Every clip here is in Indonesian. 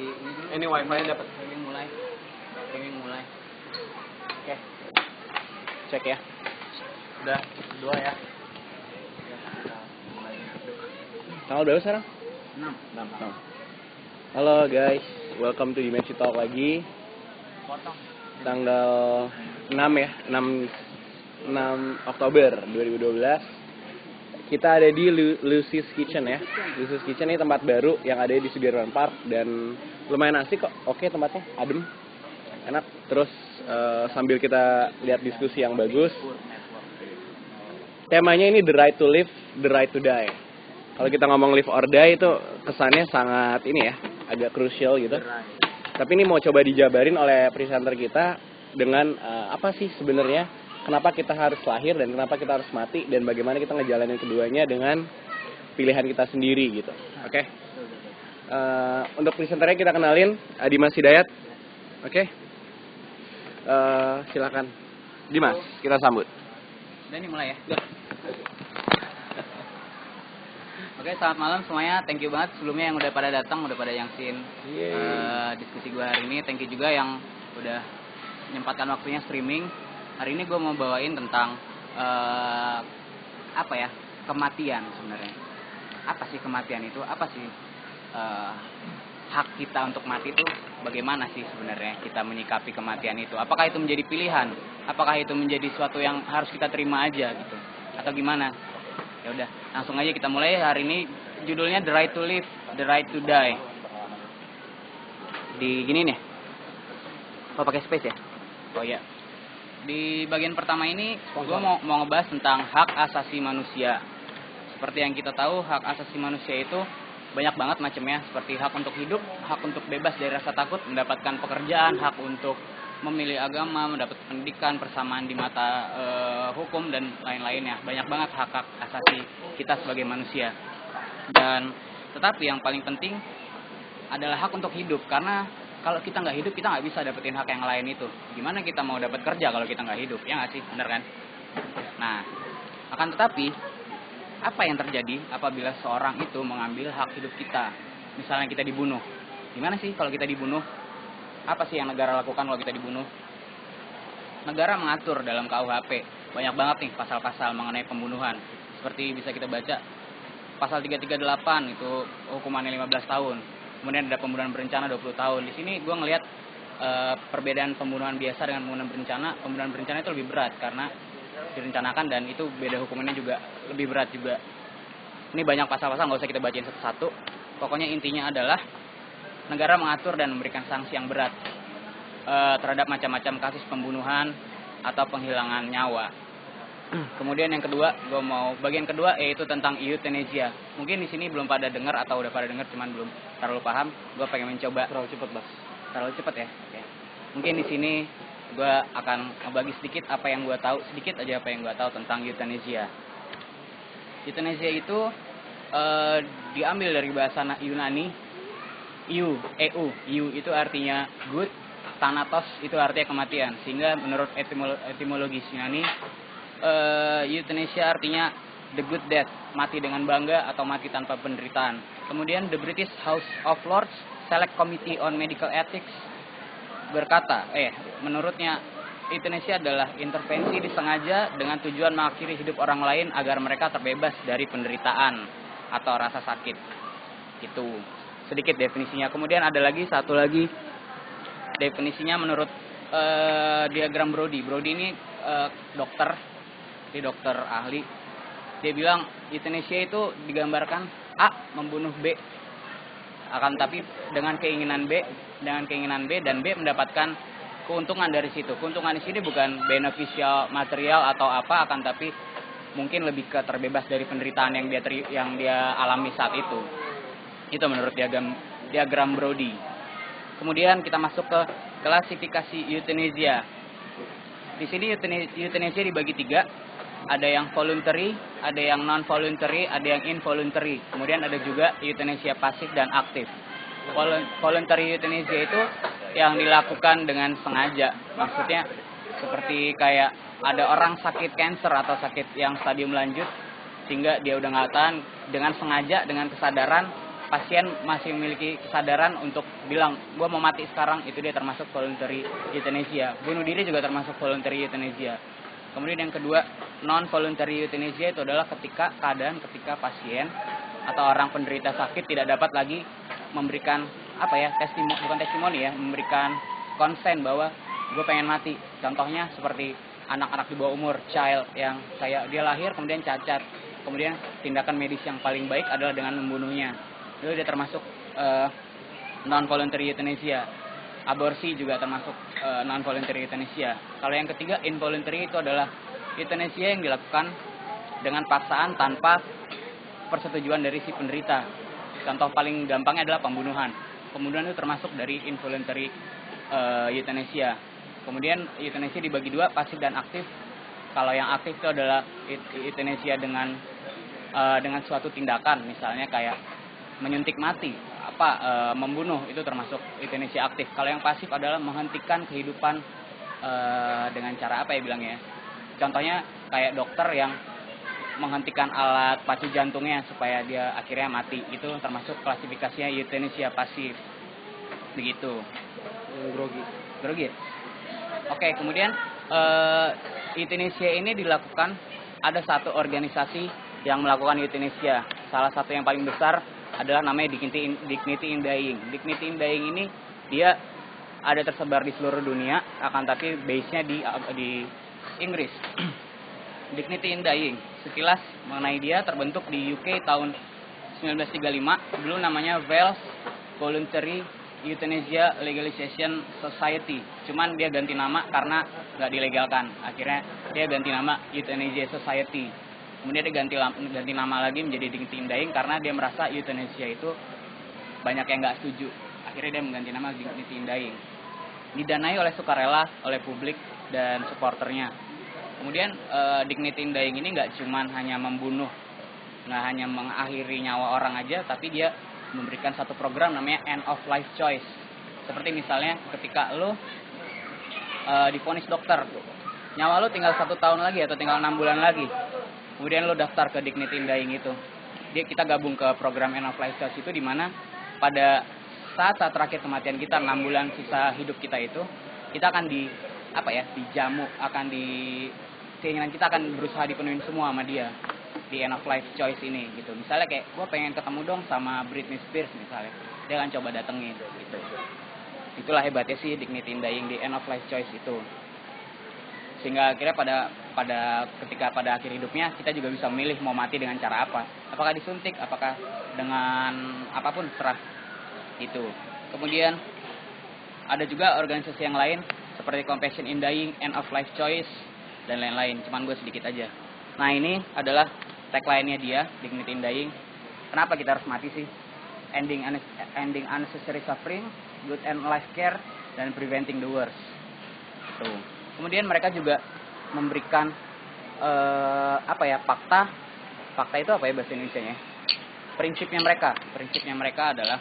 ini dulu. Ini wifi dapat. Streaming mulai. Oke. Cek ya. Udah 2 ya. Tanggal berapa sekarang? 6. Halo guys, welcome to Dimensi Talk lagi. Potong. Tanggal 6 ya, 6 Oktober 2012. Kita ada di Lucy's Kitchen ya. Lucy's Kitchen ini tempat baru yang ada di Sudirman Park dan lumayan asik kok. Oke, tempatnya adem, enak. Terus sambil kita lihat diskusi yang bagus. Temanya ini the right to live, the right to die. Kalau kita ngomong live or die itu kesannya sangat ini ya, agak krusial gitu. Tapi ini mau coba dijabarin oleh presenter kita dengan apa sih sebenarnya, kenapa kita harus lahir dan kenapa kita harus mati dan bagaimana kita ngejalanin keduanya dengan pilihan kita sendiri gitu. Oke. Untuk presenternya kita kenalin Dimas Hidayat. Oke. Silakan. Dimas, kita sambut. Udah nih mulai ya. Oke, selamat malam semuanya. Thank you banget sebelumnya yang udah pada datang, udah pada yangsin diskusi gue hari ini. Thank you juga yang udah menyempatkan waktunya streaming. Hari ini gue mau bawain tentang kematian sebenarnya. Apa sih kematian itu? Apa sih hak kita untuk mati itu? Bagaimana sih sebenarnya kita menyikapi kematian itu? Apakah itu menjadi pilihan? Apakah itu menjadi sesuatu yang harus kita terima aja gitu? Atau gimana? Ya udah, langsung aja kita mulai. Hari ini judulnya The Right to Live, The Right to Die. Di gini nih. Oh, pakai space ya? Oh iya. Di bagian pertama ini gue mau ngebahas tentang hak asasi manusia. Seperti yang kita tahu, hak asasi manusia itu banyak banget macamnya, seperti hak untuk hidup, hak untuk bebas dari rasa takut, mendapatkan pekerjaan, hak untuk memilih agama, mendapat pendidikan, persamaan di mata hukum dan lain-lainnya. Banyak banget hak-hak asasi kita sebagai manusia. Dan tetapi yang paling penting adalah hak untuk hidup, karena kalau kita nggak hidup, kita nggak bisa dapetin hak yang lain itu. Gimana kita mau dapat kerja kalau kita nggak hidup? Ya nggak sih, bener kan? Nah, akan tetapi apa yang terjadi apabila seorang itu mengambil hak hidup kita? Misalnya kita dibunuh. Gimana sih kalau kita dibunuh? Apa sih yang negara lakukan kalau kita dibunuh? Negara mengatur dalam KUHP. Banyak banget nih pasal-pasal mengenai pembunuhan. Seperti bisa kita baca pasal 338 itu hukumannya 15 tahun. Kemudian ada pembunuhan berencana 20 tahun. Di sini gue ngelihat perbedaan pembunuhan biasa dengan pembunuhan berencana. Pembunuhan berencana itu lebih berat karena direncanakan dan itu beda hukumannya juga lebih berat juga. Ini banyak pasal-pasal, nggak usah kita bacain satu-satu. Pokoknya intinya adalah negara mengatur dan memberikan sanksi yang berat terhadap macam-macam kasus pembunuhan atau penghilangan nyawa. Kemudian yang kedua, bagian kedua yaitu tentang euthanasia. Mungkin di sini belum pada dengar atau udah pada dengar cuman belum terlalu paham. Gue pengen mencoba. Terlalu cepat, Bas. Terlalu cepat ya. Oke. Mungkin di sini gue akan bagi sedikit apa yang gue tahu, sedikit aja apa yang gue tahu tentang euthanasia. Euthanasia itu diambil dari bahasa Yunani, eu itu artinya good, thanatos itu artinya kematian. Sehingga menurut etimologis Yunani, euthanasia artinya the good death, mati dengan bangga atau mati tanpa penderitaan. Kemudian the British House of Lords Select Committee on Medical Ethics berkata, menurutnya euthanasia adalah intervensi disengaja dengan tujuan mengakhiri hidup orang lain agar mereka terbebas dari penderitaan atau rasa sakit. Itu sedikit definisinya. Kemudian ada lagi satu lagi definisinya menurut diagram Brody. Brody ini dokter ahli. Dia bilang euthanasia itu digambarkan A membunuh B, akan tapi dengan keinginan B dan B mendapatkan keuntungan dari situ. Keuntungan di sini bukan beneficial material atau apa, akan tapi mungkin lebih ke terbebas dari penderitaan yang dia alami saat itu. Itu menurut diagram Brody. Kemudian kita masuk ke klasifikasi euthanasia. Di sini euthanasia dibagi 3. Ada yang voluntary, ada yang non-voluntary, ada yang involuntary. Kemudian ada juga euthanasia pasif dan aktif. Voluntary euthanasia itu yang dilakukan dengan sengaja. Maksudnya seperti kayak ada orang sakit kanker atau sakit yang stadium lanjut, sehingga dia udah nggak tahan, dengan sengaja, dengan kesadaran, pasien masih memiliki kesadaran untuk bilang gue mau mati sekarang, itu dia termasuk voluntary euthanasia. Bunuh diri juga termasuk voluntary euthanasia. Kemudian yang kedua, non voluntary euthanasia itu adalah ketika pasien atau orang penderita sakit tidak dapat lagi memberikan testimoni ya, memberikan konsen bahwa gue pengen mati. Contohnya seperti anak-anak di bawah umur, child, yang dia lahir kemudian cacat, kemudian tindakan medis yang paling baik adalah dengan membunuhnya. Itu dia termasuk non voluntary euthanasia. Aborsi juga termasuk non voluntary euthanasia. Kalau yang ketiga, involuntary, itu adalah euthanasia yang dilakukan dengan paksaan tanpa persetujuan dari si penderita. Contoh paling gampangnya adalah pembunuhan. Pembunuhan itu termasuk dari involuntary euthanasia. Kemudian euthanasia dibagi dua, pasif dan aktif. Kalau yang aktif itu adalah euthanasia dengan suatu tindakan, misalnya kayak menyuntik mati, membunuh, itu termasuk euthanasia aktif. Kalau yang pasif adalah menghentikan kehidupan dengan cara contohnya kayak dokter yang menghentikan alat pacu jantungnya supaya dia akhirnya mati, itu termasuk klasifikasinya euthanasia pasif. Begitu. Grogi. Oke, kemudian euthanasia ini dilakukan, ada satu organisasi yang melakukan euthanasia. Salah satu yang paling besar adalah namanya Dignity in Dying. Dignity in Dying ini dia ada tersebar di seluruh dunia, akan tapi base-nya di Inggris. Dignity in Dying, sekilas mengenai dia, terbentuk di UK tahun 1935, dulu namanya Wales Voluntary Euthanasia Legalization Society. Cuman dia ganti nama karena nggak dilegalkan. Akhirnya dia ganti nama Euthanasia Society. Kemudian dia ganti nama lagi menjadi Dignity in Dying karena dia merasa euthanasia itu banyak yang nggak setuju. Akhirnya dia mengganti nama Dignity in Dying. Didanai oleh sukarela, oleh publik dan supporternya. Kemudian Dignity in Dying ini nggak cuman hanya membunuh, nggak hanya mengakhiri nyawa orang aja, tapi dia memberikan satu program namanya End of Life Choice. Seperti misalnya ketika lo divonis dokter, nyawa lo tinggal 1 tahun lagi atau tinggal 6 bulan lagi, kemudian lo daftar ke Dignity in Dying itu. Kita gabung ke program End of Life Choice itu, di mana pada saat terakhir kematian kita, 6 bulan sisa hidup kita itu, kita akan dijamu, keinginan kita akan berusaha dipenuhin semua sama dia di End of Life Choice ini gitu. Misalnya kayak gue pengen ketemu dong sama Britney Spears misalnya, dia akan coba datengin gitu. Itulah hebatnya sih Dignity in Dying di End of Life Choice itu. Sehingga akhirnya ketika pada akhir hidupnya kita juga bisa memilih mau mati dengan cara apa. Apakah disuntik, apakah dengan apapun, terserah gitu. Kemudian ada juga organisasi yang lain seperti Compassion in Dying, End of Life Choice, dan lain-lain. Cuman gue sedikit aja. Nah, ini adalah tagline-nya dia, Dignity in Dying. Kenapa kita harus mati sih? Ending unnecessary suffering, good end life care, dan preventing the worst. Tuh. Kemudian mereka juga memberikan fakta. Fakta itu apa ya bahasa Indonesianya? Prinsipnya mereka adalah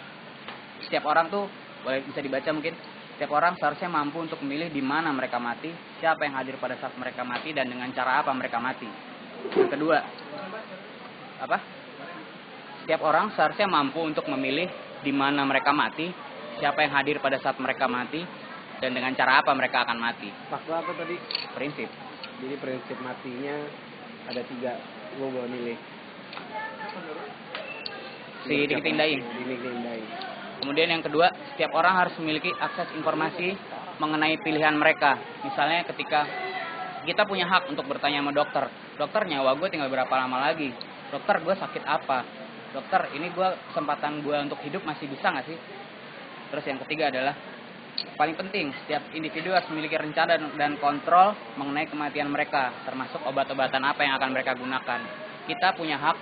setiap orang tuh, boleh bisa dibaca mungkin. Setiap orang seharusnya mampu untuk memilih di mana mereka mati, siapa yang hadir pada saat mereka mati, dan dengan cara apa mereka mati. Yang kedua, setiap orang seharusnya mampu untuk memilih di mana mereka mati, siapa yang hadir pada saat mereka mati, dan dengan cara apa mereka akan mati. Fakta apa tadi? Prinsip. Jadi prinsip matinya ada 3, gue boleh milih. Dignity in Dying. Kemudian yang kedua, setiap orang harus memiliki akses informasi mengenai pilihan mereka. Misalnya ketika kita punya hak untuk bertanya sama dokter, dokter, nyawa gue tinggal berapa lama lagi? Dokter, gue sakit apa? Dokter, ini kesempatan gue untuk hidup masih bisa nggak sih? Terus yang ketiga adalah, paling penting, setiap individu harus memiliki rencana dan kontrol mengenai kematian mereka, termasuk obat-obatan apa yang akan mereka gunakan. Kita punya hak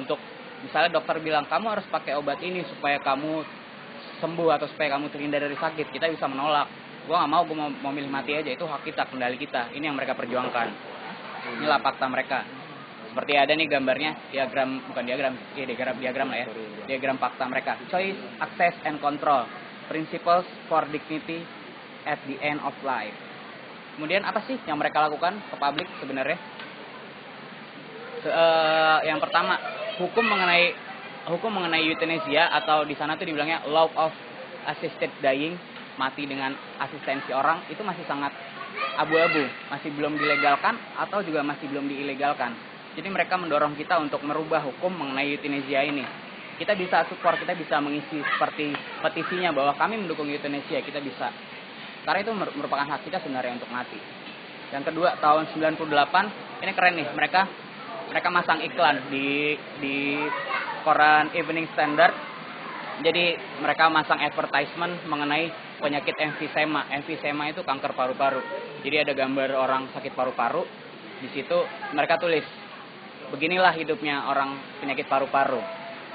untuk, misalnya dokter bilang, kamu harus pakai obat ini supaya kamu sembuh atau supaya kamu terhindar dari sakit, kita bisa menolak. Gue nggak mau, gue mau milih mati aja. Itu hak kita, kendali kita. Ini yang mereka perjuangkan. Inilah fakta mereka. Seperti ada nih gambarnya, diagram lah ya. Diagram fakta mereka. Choice, access, and control. Principles for dignity at the end of life. Kemudian apa sih yang mereka lakukan ke publik sebenarnya? Yang pertama, hukum mengenai hukum mengenai euthanasia atau di sana tuh dibilangnya law of assisted dying, mati dengan asistensi orang, itu masih sangat abu-abu, masih belum dilegalkan atau juga masih belum diilegalkan. Jadi mereka mendorong kita untuk merubah hukum mengenai euthanasia ini. Kita bisa support, kita bisa mengisi seperti petisinya bahwa kami mendukung euthanasia, kita bisa. Karena itu merupakan hak kita sebenarnya untuk mati. Yang kedua, tahun 98, ini keren nih, mereka masang iklan di koran Evening Standard. Jadi mereka masang advertisement mengenai penyakit emfisema. Emfisema itu kanker paru-paru. Jadi ada gambar orang sakit paru-paru. Di situ mereka tulis, beginilah hidupnya orang penyakit paru-paru.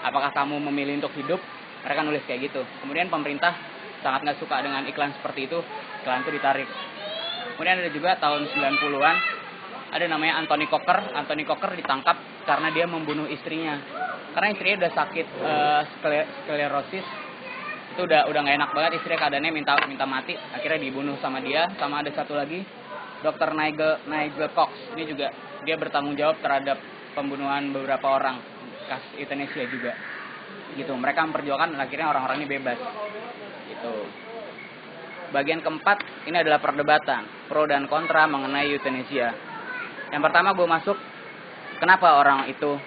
Apakah kamu memilih untuk hidup? Mereka nulis kayak gitu. Kemudian pemerintah sangat nggak suka dengan iklan seperti itu. Iklan itu ditarik. Kemudian ada juga tahun 90-an, ada namanya Anthony Cocker. Anthony Cocker ditangkap karena dia membunuh istrinya. Karena istrinya udah sakit sklerosis. Itu udah nggak enak banget, istrinya keadaannya minta mati. Akhirnya dibunuh sama dia. Sama ada satu lagi, Dr. Nigel Cox. Ini juga dia bertanggung jawab terhadap pembunuhan beberapa orang, kasus euthanasia juga. Gitu. Mereka memperjuangkan akhirnya orang-orang ini bebas. Gitu. Bagian keempat, ini adalah perdebatan pro dan kontra mengenai euthanasia. Yang pertama gue masuk, kenapa orang itu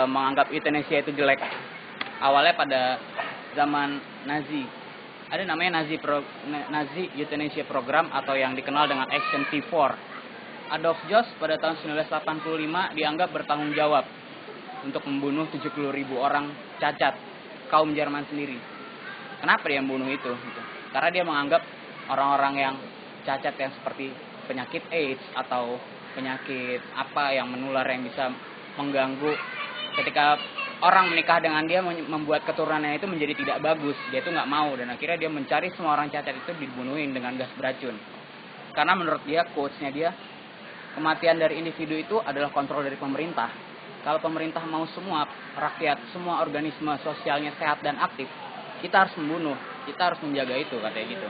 menganggap euthanasia itu jelek. Awalnya pada zaman Nazi, ada namanya Nazi Euthanasia Program atau yang dikenal dengan Action T4. Adolf Jost pada tahun 1985 dianggap bertanggung jawab untuk membunuh 70.000 orang cacat, kaum Jerman sendiri. Kenapa dia membunuh itu? Gitu. Karena dia menganggap orang-orang yang cacat yang seperti penyakit AIDS atau penyakit apa yang menular yang bisa mengganggu, ketika orang menikah dengan dia membuat keturunannya itu menjadi tidak bagus, dia itu nggak mau, dan akhirnya dia mencari semua orang cacat itu dibunuhin dengan gas beracun. Karena menurut dia, quotes-nya dia, kematian dari individu itu adalah kontrol dari pemerintah. Kalau pemerintah mau semua rakyat, semua organisme sosialnya sehat dan aktif, kita harus membunuh, kita harus menjaga itu, katanya gitu.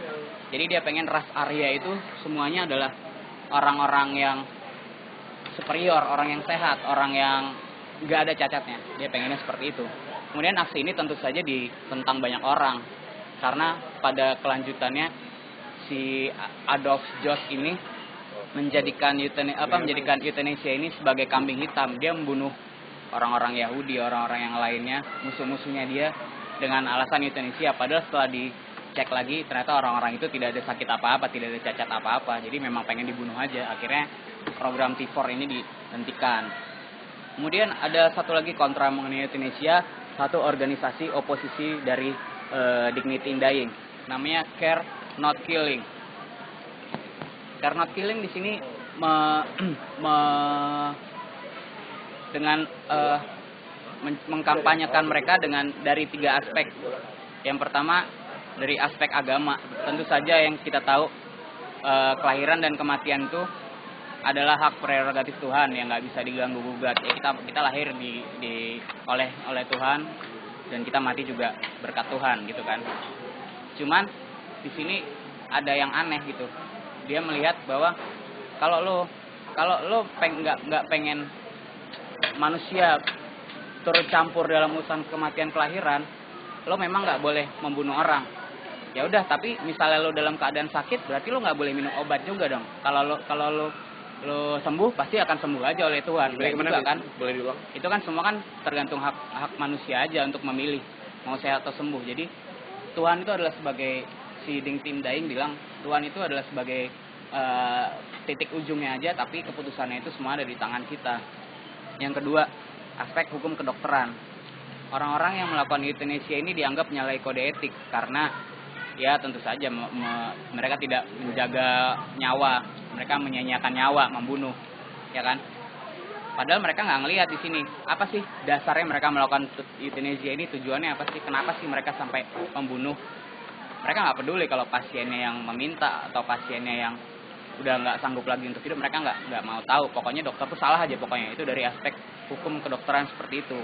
Jadi dia pengen ras Arya itu semuanya adalah orang-orang yang superior, orang yang sehat, orang yang nggak ada cacatnya. Dia pengennya seperti itu. Kemudian aksi ini tentu saja ditentang banyak orang, karena pada kelanjutannya si Adolf Jost ini menjadikan euthanasia ini sebagai kambing hitam. Dia membunuh orang-orang Yahudi, orang-orang yang lainnya, musuh-musuhnya dia, dengan alasan euthanasia. Padahal setelah dicek lagi, ternyata orang-orang itu tidak ada sakit apa-apa, tidak ada cacat apa-apa. Jadi memang pengen dibunuh aja. Akhirnya program T4 ini dihentikan. Kemudian ada satu lagi kontra mengenai euthanasia, satu organisasi oposisi dari Dignity in Dying, namanya Care Not Killing. Care Not Killing di sini dengan mengkampanyekan mereka dari 3 aspek. Yang pertama dari aspek agama. Tentu saja yang kita tahu kelahiran dan kematian itu adalah hak prerogatif Tuhan yang nggak bisa diganggu gugat. Ya kita lahir oleh Tuhan, dan kita mati juga berkat Tuhan gitu kan. Cuman di sini ada yang aneh gitu. Dia melihat bahwa kalau lo nggak pengen manusia turut campur dalam urusan kematian kelahiran, lo memang nggak boleh membunuh orang. Ya udah, tapi misalnya lo dalam keadaan sakit, berarti lo nggak boleh minum obat juga dong. Kalau lo sembuh, pasti akan sembuh aja oleh Tuhan. Boleh juga kan? Boleh diulang. Itu kan semua kan tergantung hak manusia aja untuk memilih mau sehat atau sembuh. Jadi Tuhan itu adalah sebagai, si Dignity in Dying bilang, Tuhan itu adalah sebagai titik ujungnya aja, tapi keputusannya itu semua ada di tangan kita. Yang kedua, aspek hukum kedokteran. Orang-orang yang melakukan euthanasia ini dianggap menyalahi kode etik karena ya tentu saja mereka tidak menjaga nyawa, mereka menyia-nyiakan nyawa, membunuh, ya kan? Padahal mereka nggak ngelihat di sini apa sih dasarnya mereka melakukan euthanasia ini, tujuannya apa sih, kenapa sih mereka sampai membunuh? Mereka nggak peduli kalau pasiennya yang meminta atau pasiennya yang udah nggak sanggup lagi untuk hidup, mereka nggak mau tahu. Pokoknya dokter tuh salah aja, pokoknya itu dari aspek hukum kedokteran seperti itu.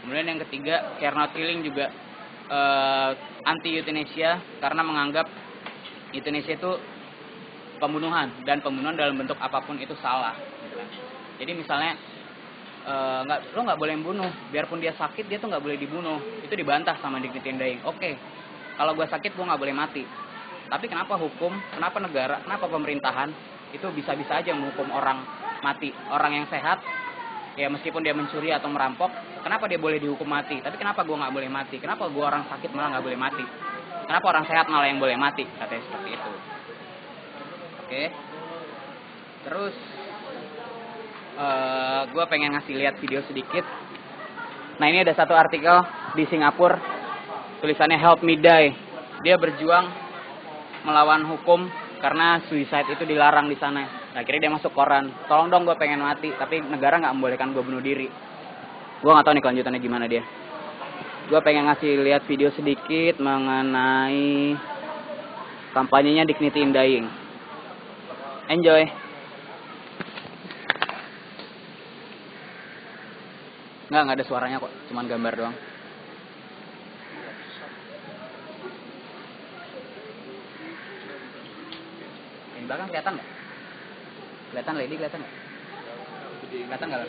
Kemudian yang ketiga, Care Not Killing juga anti euthanasia karena menganggap euthanasia itu pembunuhan, dan pembunuhan dalam bentuk apapun itu salah. Jadi misalnya lo nggak boleh membunuh, biarpun dia sakit dia tuh nggak boleh dibunuh. Itu dibantah sama Dignity and Dying. Oke, kalau gue sakit gue nggak boleh mati. Tapi kenapa hukum, kenapa negara, kenapa pemerintahan itu bisa-bisa aja menghukum orang mati? Orang yang sehat, ya meskipun dia mencuri atau merampok, kenapa dia boleh dihukum mati? Tapi kenapa gue nggak boleh mati? Kenapa gue orang sakit malah nggak boleh mati? Kenapa orang sehat malah yang boleh mati? Katanya seperti itu. Oke. Terus gue pengen ngasih lihat video sedikit. Nah, ini ada satu artikel di Singapura, tulisannya Help Me Die. Dia berjuang melawan hukum karena suicide itu dilarang di sana. Nah, akhirnya dia masuk koran, tolong dong gue pengen mati, tapi negara nggak membolehkan gue bunuh diri. Gue nggak tahu nih kelanjutannya gimana dia. Gue pengen ngasih lihat video sedikit mengenai kampanyenya Dignity and Dying. Enjoy. Nggak ada suaranya kok, cuman gambar doang. Di belakang kelihatan nggak? Kelihatan Lady, kelihatan nggak? Kelihatan nggak?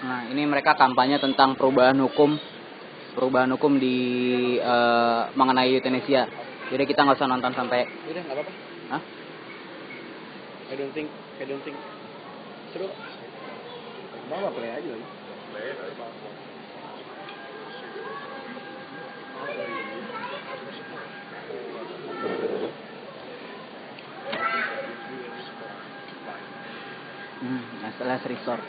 Nah, ini mereka kampanye tentang perubahan hukum di mengenai euthanasia. Jadi kita nggak usah nonton sampai. Udah nggak apa-apa. Hah? I don't think seru. Bawa play aja lagi. Last resort.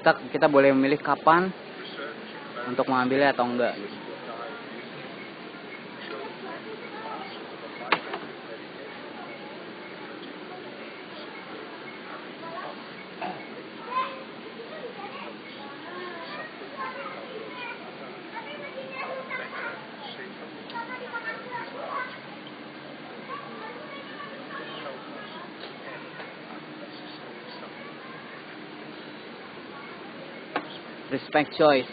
Kita boleh memilih kapan untuk mengambilnya atau enggak gitu. Respect choice.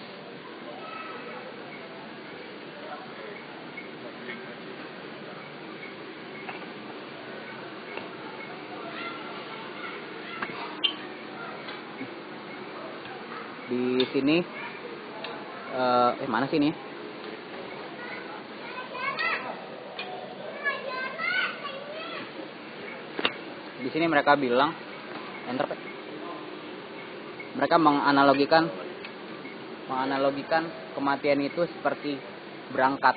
Di sini mana sih ini? Di sini mereka bilang mereka menganalogikan kematian itu seperti berangkat.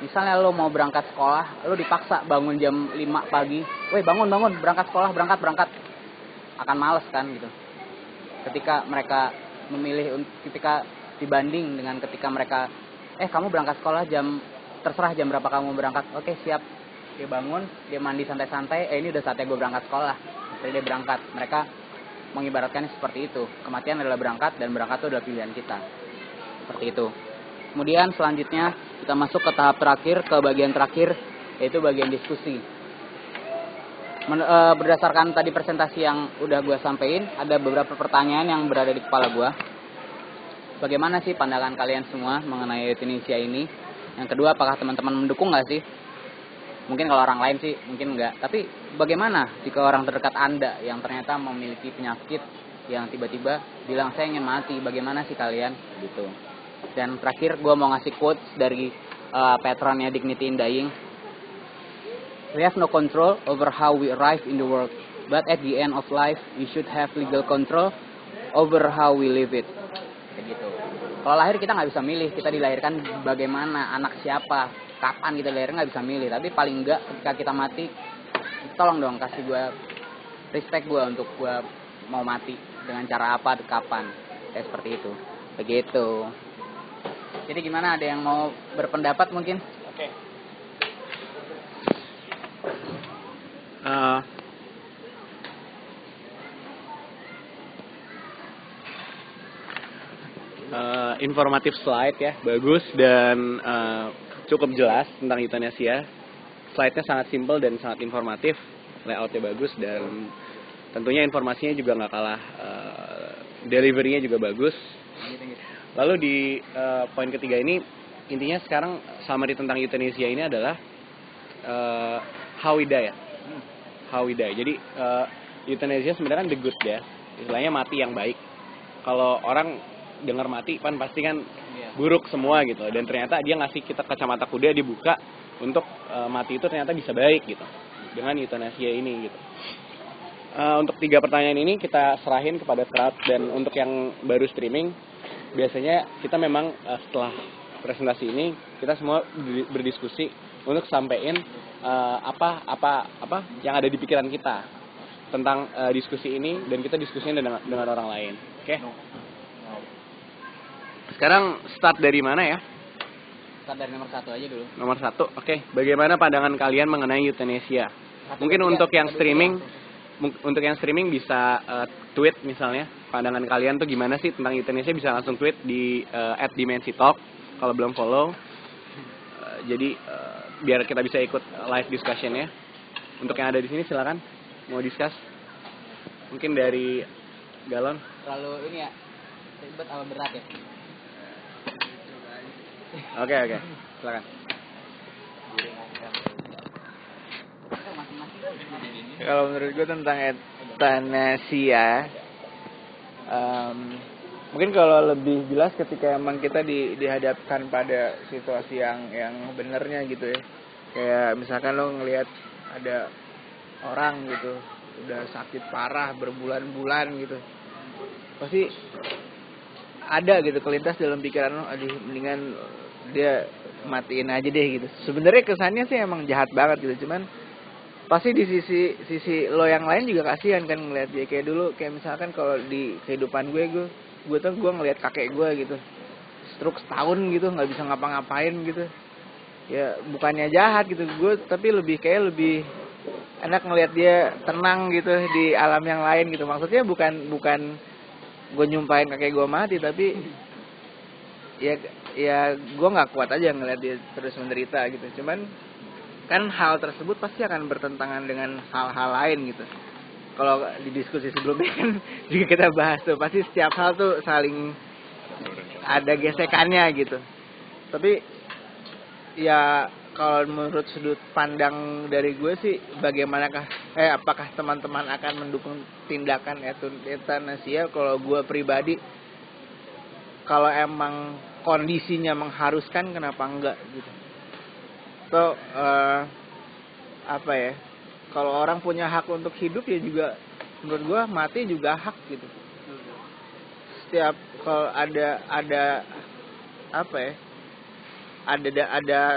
Misalnya lo mau berangkat sekolah, lo dipaksa bangun jam 5 pagi. Weh, bangun, berangkat sekolah, berangkat. Akan males kan gitu. Ketika mereka ketika dibanding dengan ketika mereka kamu berangkat sekolah terserah jam berapa kamu berangkat. Oke, siap. Dia bangun, dia mandi santai-santai, ini udah saatnya gue berangkat sekolah. Jadi dia berangkat. Mereka mengibaratkannya seperti itu. Kematian adalah berangkat, dan berangkat itu adalah pilihan kita. Seperti itu. Kemudian selanjutnya kita masuk ke tahap terakhir, ke bagian terakhir, yaitu bagian diskusi. Berdasarkan tadi presentasi yang udah gue sampein, ada beberapa pertanyaan yang berada di kepala gue. Bagaimana sih pandangan kalian semua mengenai euthanasia ini? Yang kedua, apakah teman-teman mendukung nggak sih? Mungkin kalau orang lain sih mungkin enggak. Tapi bagaimana jika orang terdekat Anda yang ternyata memiliki penyakit yang tiba-tiba bilang saya ingin mati, bagaimana sih kalian gitu. Dan terakhir gue mau ngasih quotes dari patronnya Dignity in Dying. We have no control over how we arrive in the world, but at the end of life we should have legal control over how we live it. Kayak gitu. Kalau lahir kita nggak bisa milih, kita dilahirkan bagaimana, anak siapa, kapan kita dilahirkan nggak bisa milih. Tapi paling enggak ketika kita mati, tolong dong kasih gue respect gue untuk gue mau mati dengan cara apa, kapan, kayak seperti itu. Begitu. Jadi gimana, ada yang mau berpendapat mungkin? Oke. Informatif slide ya, bagus dan cukup jelas tentang euthanasia. Slide-nya sangat simpel dan sangat informatif, layoutnya bagus dan tentunya informasinya juga nggak kalah, delivery-nya juga bagus. Lalu di poin ketiga ini, intinya sekarang summary tentang euthanasia ini adalah how we die ya. How we die. Jadi euthanasia sebenarnya kan the good death, istilahnya mati yang baik. Kalau orang dengar mati kan pasti kan buruk semua gitu, dan ternyata dia ngasih kita kacamata kuda dibuka untuk mati itu ternyata bisa baik gitu dengan euthanasia ini gitu. Untuk 3 pertanyaan ini kita serahin kepada crowd, dan untuk yang baru streaming biasanya kita memang setelah presentasi ini kita semua berdiskusi untuk sampein apa yang ada di pikiran kita tentang diskusi ini, dan kita diskusinya dengan orang lain. Oke? Sekarang start dari mana ya? Start dari nomor 1 aja dulu. Nomor 1, oke. Bagaimana pandangan kalian mengenai euthanasia? Mungkin untuk yang streaming bisa tweet misalnya, pandangan kalian tuh gimana sih tentang euthanasia, bisa langsung tweet di @dimensitalk kalau belum follow. Jadi biar kita bisa ikut live discussion ya. Untuk yang ada di sini silakan mau discuss. Mungkin dari Galon. Terlalu ini ya, ribet apa berat ya? Oke, silakan. Kalau menurut gue tentang euthanasia, mungkin kalau lebih jelas ketika emang kita dihadapkan pada situasi yang benernya gitu ya. Kayak misalkan lo ngelihat ada orang gitu udah sakit parah berbulan-bulan gitu, pasti ada gitu kelintas dalam pikiran lo, aduh mendingan dia matiin aja deh gitu. Sebenarnya kesannya sih emang jahat banget gitu, cuman pasti di sisi lo yang lain juga kasihan kan ngelihat dia. Kayak dulu, kayak misalkan kalau di kehidupan gue tuh gue ngelihat kakek gue gitu stroke setahun gitu, nggak bisa ngapa-ngapain gitu. Ya bukannya jahat gitu gue, tapi lebih enak ngelihat dia tenang gitu di alam yang lain gitu. Maksudnya bukan gue nyumpahin kakek gue mati, tapi ya gue nggak kuat aja ngeliat dia terus menderita gitu. Cuman kan hal tersebut pasti akan bertentangan dengan hal-hal lain gitu. Kalau di diskusi sebelumnya kan juga kita bahas tuh, pasti setiap hal tuh saling ada gesekannya gitu. Tapi ya kalau menurut sudut pandang dari gue sih, apakah teman-teman akan mendukung tindakan euthanasia? Kalau gue pribadi, kalau emang kondisinya mengharuskan, kenapa enggak gitu. So kalau orang punya hak untuk hidup ya juga menurut gue mati juga hak gitu. Setiap kalau ada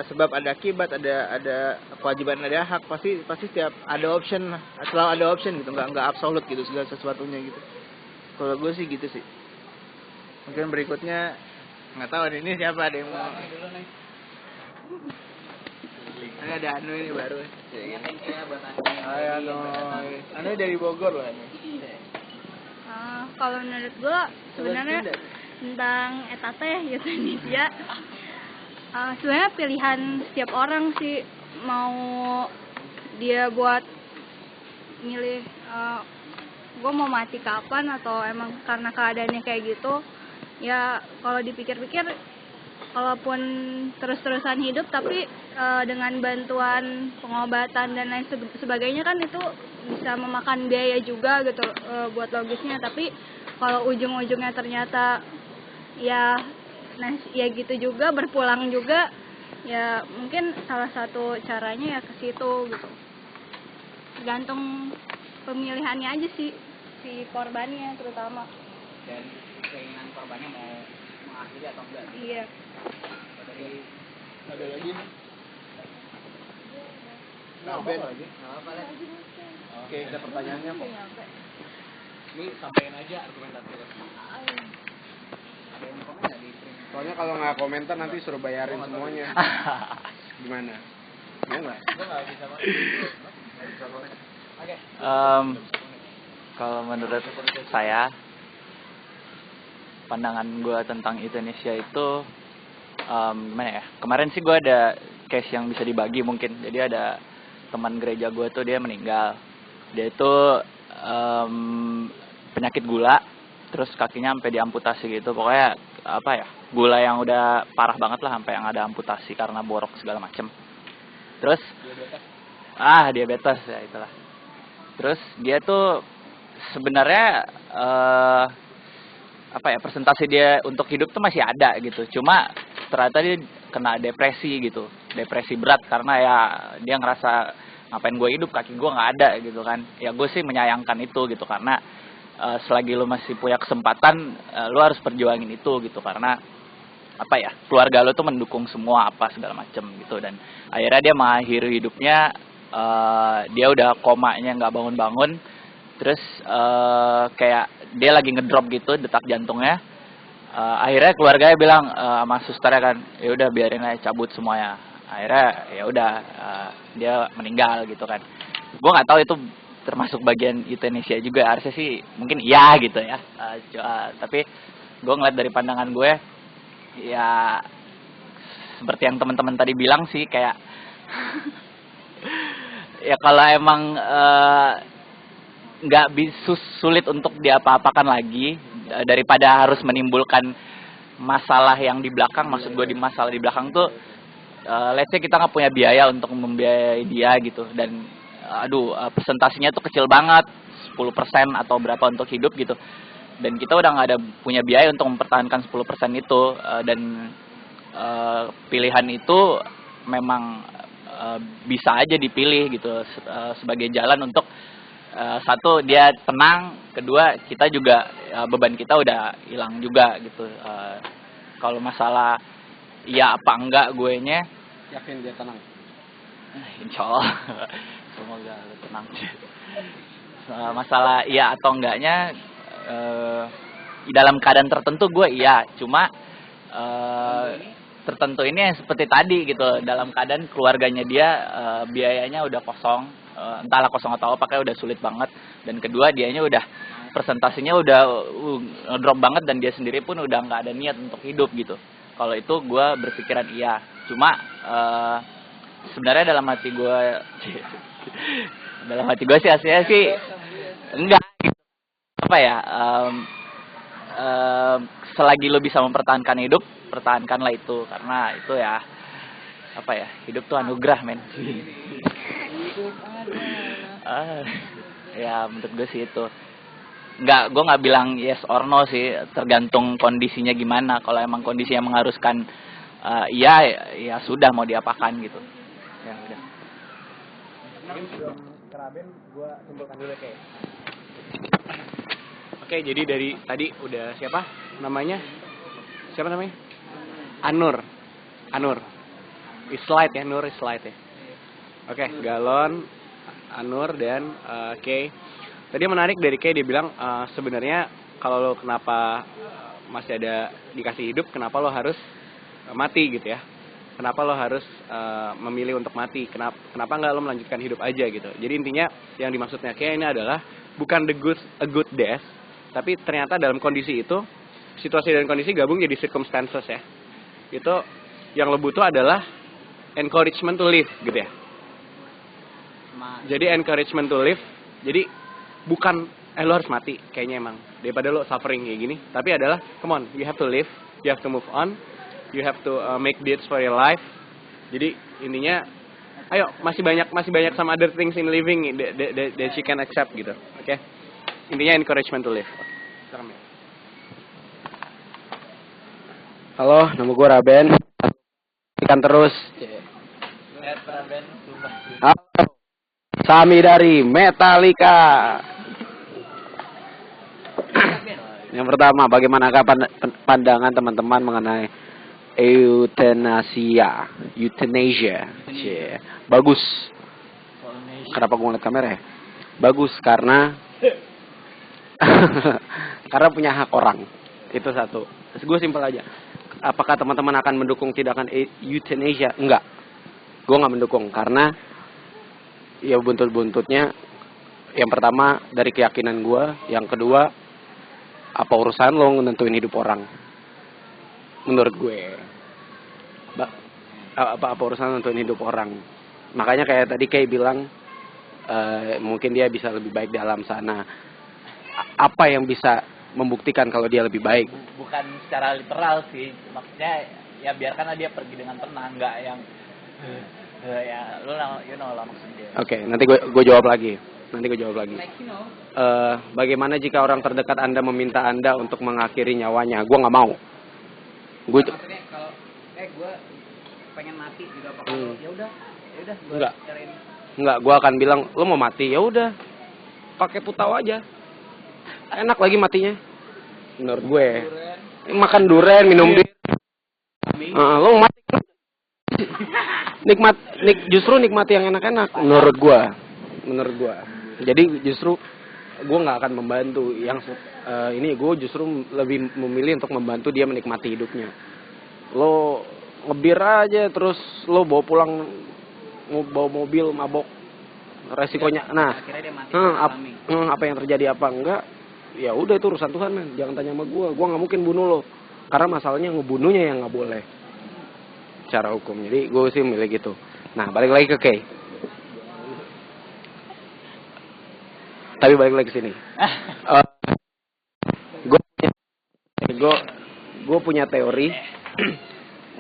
sebab, ada akibat, ada kewajiban, ada hak, pasti setiap ada option, selalu ada option gitu, nggak absolut gitu segala sesuatunya gitu. Kalau gue sih gitu sih. Mungkin berikutnya nggak tahu ini siapa, ada yang mau. Ada Anu ini baru. Anu dari Bogor loh ini. Kalau menurut gue sebenarnya tentang euthanasia sebenarnya pilihan setiap orang sih, mau dia buat milih gue mau mati kapan atau emang karena keadaannya kayak gitu. Ya kalau dipikir-pikir kalaupun terus-terusan hidup tapi dengan bantuan pengobatan dan lain sebagainya kan itu bisa memakan biaya juga gitu buat logisnya. Tapi kalau ujung-ujungnya ternyata ya gitu juga, berpulang juga, ya mungkin salah satu caranya ya ke situ gitu. Tergantung pemilihannya aja sih, si korbannya terutama. Dan keinginan korbannya mau mengakhiri atau enggak. Iya. Dari Ada lagi? Apa lagi? Oke, ada pertanyaannya kok. Ini sampaikan aja argumentasi. ada yang mau komen nggak di print? Soalnya kalau nggak komentar nanti suruh bayarin semuanya. Gimana? Mau nggak? Gue nggak bisa komen. Oke. Kalau menurut saya, pandangan gue tentang euthanasia itu gimana ya? Kemarin sih gue ada case yang bisa dibagi mungkin. Jadi ada teman gereja gue tuh dia meninggal. Dia itu penyakit gula, terus kakinya sampai diamputasi gitu. Pokoknya apa ya? Gula yang udah parah banget lah, sampai yang ada amputasi karena borok segala macem. Terus diabetes ya itulah. Terus dia tuh sebenarnya persentase dia untuk hidup tuh masih ada gitu. Cuma ternyata dia kena depresi gitu, depresi berat karena ya dia ngerasa ngapain gue hidup, kaki gue nggak ada gitu kan. Ya gue sih menyayangkan itu gitu, karena selagi lu masih punya kesempatan lu harus perjuangin itu gitu, karena keluarga lu tuh mendukung semua segala macem gitu. Dan akhirnya dia mengakhiri hidupnya, dia udah komanya nggak bangun-bangun. Terus kayak dia lagi ngedrop gitu detak jantungnya. Akhirnya keluarganya bilang sama susternya kan, ya udah biarin aja cabut semuanya. Akhirnya ya udah dia meninggal gitu kan. Gue nggak tahu itu termasuk bagian euthanasia juga, harusnya sih mungkin iya gitu ya. Tapi gue ngeliat dari pandangan gue, ya seperti yang teman-teman tadi bilang sih, kayak ya kalau emang nggak sulit untuk diapa-apakan lagi daripada harus menimbulkan masalah yang di belakang. Maksud gue di masalah di belakang tuh let's say kita nggak punya biaya untuk membiayai dia gitu, dan presentasinya tuh kecil banget, 10% atau berapa untuk hidup gitu, dan kita udah nggak ada punya biaya untuk mempertahankan 10% itu. Dan pilihan itu memang bisa aja dipilih gitu sebagai jalan untuk satu dia tenang, kedua kita juga beban kita udah hilang juga gitu. Kalau masalah iya apa enggak, gue nya Yakin dia tenang? insya Allah semoga tenang. Masalah iya atau enggaknya dalam keadaan tertentu gue iya, cuma tertentu ini yang seperti tadi gitu, dalam keadaan keluarganya dia biayanya udah kosong, entahlah kosong atau apa, kayak udah sulit banget. Dan kedua dianya udah presentasinya udah drop banget, dan dia sendiri pun udah nggak ada niat untuk hidup gitu. Kalau itu gue berpikiran iya, cuma sebenarnya dalam hati gue sih aslinya sih enggak gitu. Selagi lo bisa mempertahankan hidup, pertahankanlah itu, karena itu ya hidup tuh anugerah, men. Ya menurut gue sih itu. Gue nggak bilang yes or no sih, tergantung kondisinya gimana. Kalau emang kondisinya mengharuskan ya sudah, mau diapakan gitu. Ya udah. Mungkin sebelum Keraben, gue simpulkan dulu kayak. Oke, jadi dari tadi udah siapa namanya? Siapa namanya? Anur. Slide ya, Nur Slide ya. Oke, Galon, Anur dan Kay. Tadi menarik dari Kay, dia bilang sebenarnya kalau lo kenapa masih ada dikasih hidup, kenapa lo harus mati gitu ya? Kenapa lo harus memilih untuk mati? Kenapa nggak lo melanjutkan hidup aja gitu? Jadi intinya yang dimaksudnya Kay ini adalah bukan a good death, tapi ternyata dalam kondisi itu, situasi dan kondisi gabung jadi circumstances ya. Itu yang lo butuh adalah encouragement to live gitu ya. Jadi encouragement to live. Jadi bukan lo harus mati kayaknya emang, daripada lo suffering kayak gini. Tapi adalah come on, you have to live, you have to move on. you have to make deeds for your life. Jadi intinya, ayo masih banyak some other things in living that you can accept gitu. Oke. Intinya encouragement to live. Halo, nama gue Raben. Ikan terus. Halo. Sami dari Metallica. Yang pertama, bagaimanakah pandangan teman-teman mengenai euthanasia? Cie. Bagus. Kenapa gue ngeliat kamera ya? Bagus karena karena punya hak orang. Itu satu. Terus gue simpel aja. Apakah teman-teman akan mendukung tindakan euthanasia? Enggak. Gue nggak mendukung karena ya buntut-buntutnya. Yang pertama dari keyakinan gue. Yang kedua, apa urusan lo nentuin hidup orang? Menurut gue, apa urusan nentuin hidup orang? Makanya kayak tadi kayak bilang, mungkin dia bisa lebih baik di alam sana. Apa yang bisa membuktikan kalau dia lebih baik? Bukan secara literal sih, maksudnya ya biarkanlah dia pergi dengan tenang, nggak yang ya you know lah maksudnya. Oke, nanti gue jawab lagi. Bagaimana jika orang terdekat Anda meminta Anda untuk mengakhiri nyawanya? Gue nggak mau. Maksudnya kalau gue pengen mati gitu apa kalau ya udah gue cariin. Enggak, gue akan bilang lo mau mati ya udah pakai putau aja. Enak lagi matinya. Menurut gue. Makan durian, minum bir. Lo mati. Justru nikmati yang enak-enak. Menurut gue. Jadi justru gue nggak akan membantu yang ini. Gue justru lebih memilih untuk membantu dia menikmati hidupnya. Lo ngebir aja terus lo bawa pulang, bawa mobil mabok, resikonya. Nah, apa yang terjadi apa enggak? Ya udah itu urusan Tuhan, men. Jangan tanya sama gue. Gue nggak mungkin bunuh lo. Karena masalahnya ngebunuhnya yang nggak boleh. Cara hukum. Jadi gue sih milih gitu. Nah, balik lagi ke Kay. Tapi balik lagi ke sini. Gue punya teori.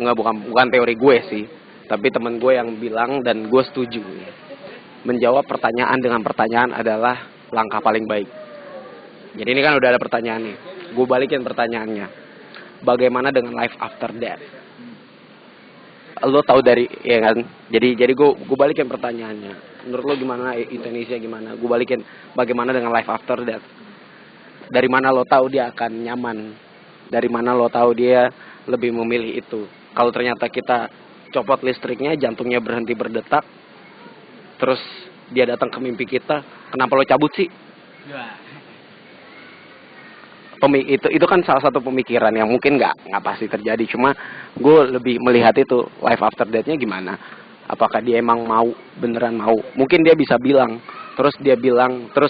Enggak, bukan teori gue sih. Tapi teman gue yang bilang dan gue setuju. Menjawab pertanyaan dengan pertanyaan adalah langkah paling baik. Jadi ini kan udah ada pertanyaan nih. Gue balikin pertanyaannya. Bagaimana dengan life after death? Lo tahu dari, ya kan? Jadi gue balikin pertanyaannya. Menurut lo gimana euthanasia gimana? Gue balikin bagaimana dengan life after death? Dari mana lo tahu dia akan nyaman? Dari mana lo tahu dia lebih memilih itu? Kalau ternyata kita copot listriknya, jantungnya berhenti berdetak, terus dia datang ke mimpi kita, kenapa lo cabut sih? Itu kan salah satu pemikiran yang mungkin nggak pasti terjadi. Cuma gue lebih melihat itu life after death-nya gimana. Apakah dia emang beneran mau? Mungkin dia bisa bilang, terus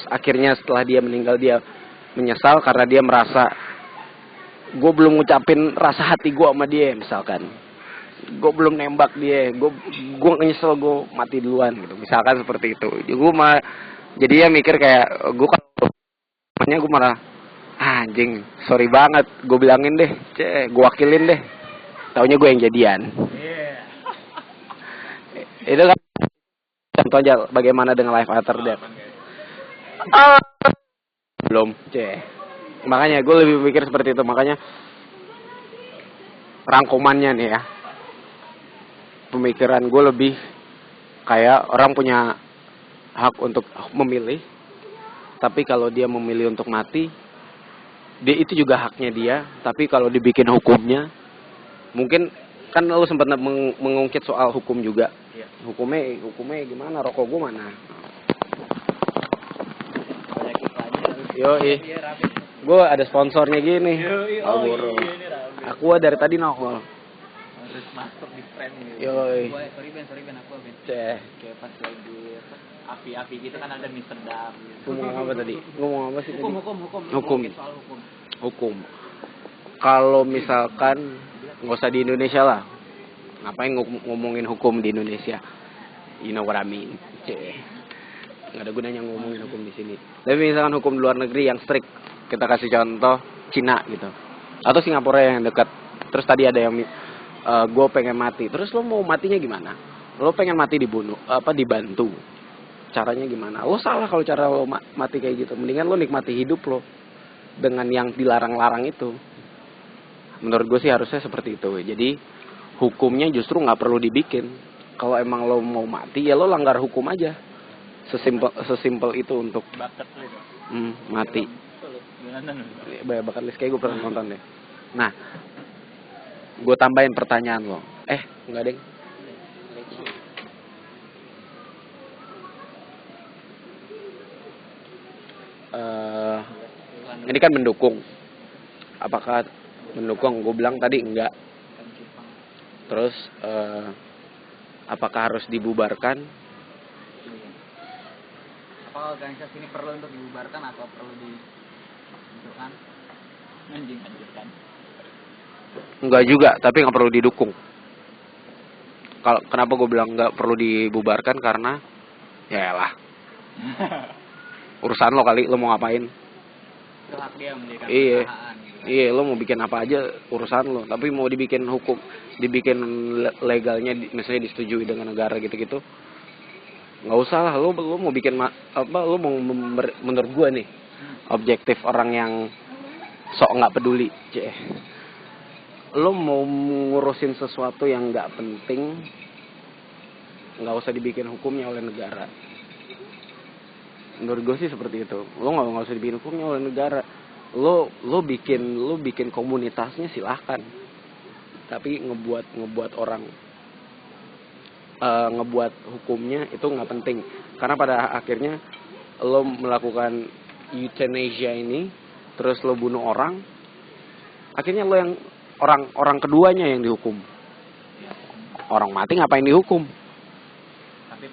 akhirnya setelah dia meninggal dia menyesal karena dia merasa gue belum ngucapin rasa hati gue sama dia, misalkan. Gue belum nembak dia, gue nyesel gue mati duluan gitu. Misalkan seperti itu. Jadi dia mikir kayak gue malah anjing, sorry banget, gue bilangin deh, gue wakilin deh. Taunya gue yang jadian. Itu kan contoh aja bagaimana dengan life after death. Belum, Makanya gue lebih mikir seperti itu. Makanya rangkumannya nih ya, pemikiran gue lebih kayak orang punya hak untuk memilih. Tapi kalau dia memilih untuk mati, dia itu juga haknya dia. Tapi kalau dibikin hukumnya, mungkin kan lo sempat mengungkit soal hukum juga. Hukumnya gimana? Rokok gue mana? Gue ada sponsornya gini. Aku dari tadi nongol. Harus masuk di frame gitu. Sorry Ben, aku Ben. Kayak pas lagi api-api gitu kan ada Mr. Dam gitu. Ngomong apa tadi? Ngomong apa sih Hukum. Soal hukum. Kalau misalkan nggak usah di Indonesia lah. Ngapain ngomongin hukum di Indonesia? You know what I mean. Nggak ada gunanya ngomongin hukum di sini. Tapi misalkan hukum di luar negeri yang strict, kita kasih contoh Cina gitu, atau Singapura yang dekat. Terus tadi ada yang gue pengen mati. Terus lo mau matinya gimana? Lo pengen mati dibunuh, dibantu. Caranya gimana? Lo salah kalau cara lo mati kayak gitu. Mendingan lo nikmati hidup lo dengan yang dilarang-larang itu. Menurut gue sih harusnya seperti itu. Jadi hukumnya justru nggak perlu dibikin. Kalau emang lo mau mati ya lo langgar hukum aja. Sesimpel itu untuk Bucket list. mati. Bucket list kayak gue pernah nonton deh. Nah, gue tambahin pertanyaan lo. Enggak deh. Ini kan mendukung. Apakah mendukung? Gue bilang tadi enggak. Terus apakah harus dibubarkan? Apakah organisasi ini perlu untuk dibubarkan atau perlu dibentukkan? Anjing-anjingkan. Enggak juga, tapi nggak perlu didukung. Kenapa gue bilang nggak perlu dibubarkan? Karena ya lah urusan lo kali, lo mau ngapain? Itu hak dia mendirikan Iya. perusahaan. Gitu. Iya, lo mau bikin apa aja urusan lo. Tapi mau dibikin hukum, dibikin legalnya, misalnya disetujui dengan negara gitu-gitu, nggak usah lah. Lo mau bikin lo mau menurut gue nih objektif orang yang sok nggak peduli, lo mau ngurusin sesuatu yang nggak penting, nggak usah dibikin hukumnya oleh negara. Menurut gue sih seperti itu. Lo nggak usah dibikin hukumnya oleh negara. Lo bikin komunitasnya silahkan, tapi ngebuat orang ngebuat hukumnya itu nggak penting. Karena pada akhirnya lo melakukan euthanasia ini, terus lo bunuh orang, akhirnya lo yang orang keduanya yang dihukum. Orang mati ngapain dihukum? Tapi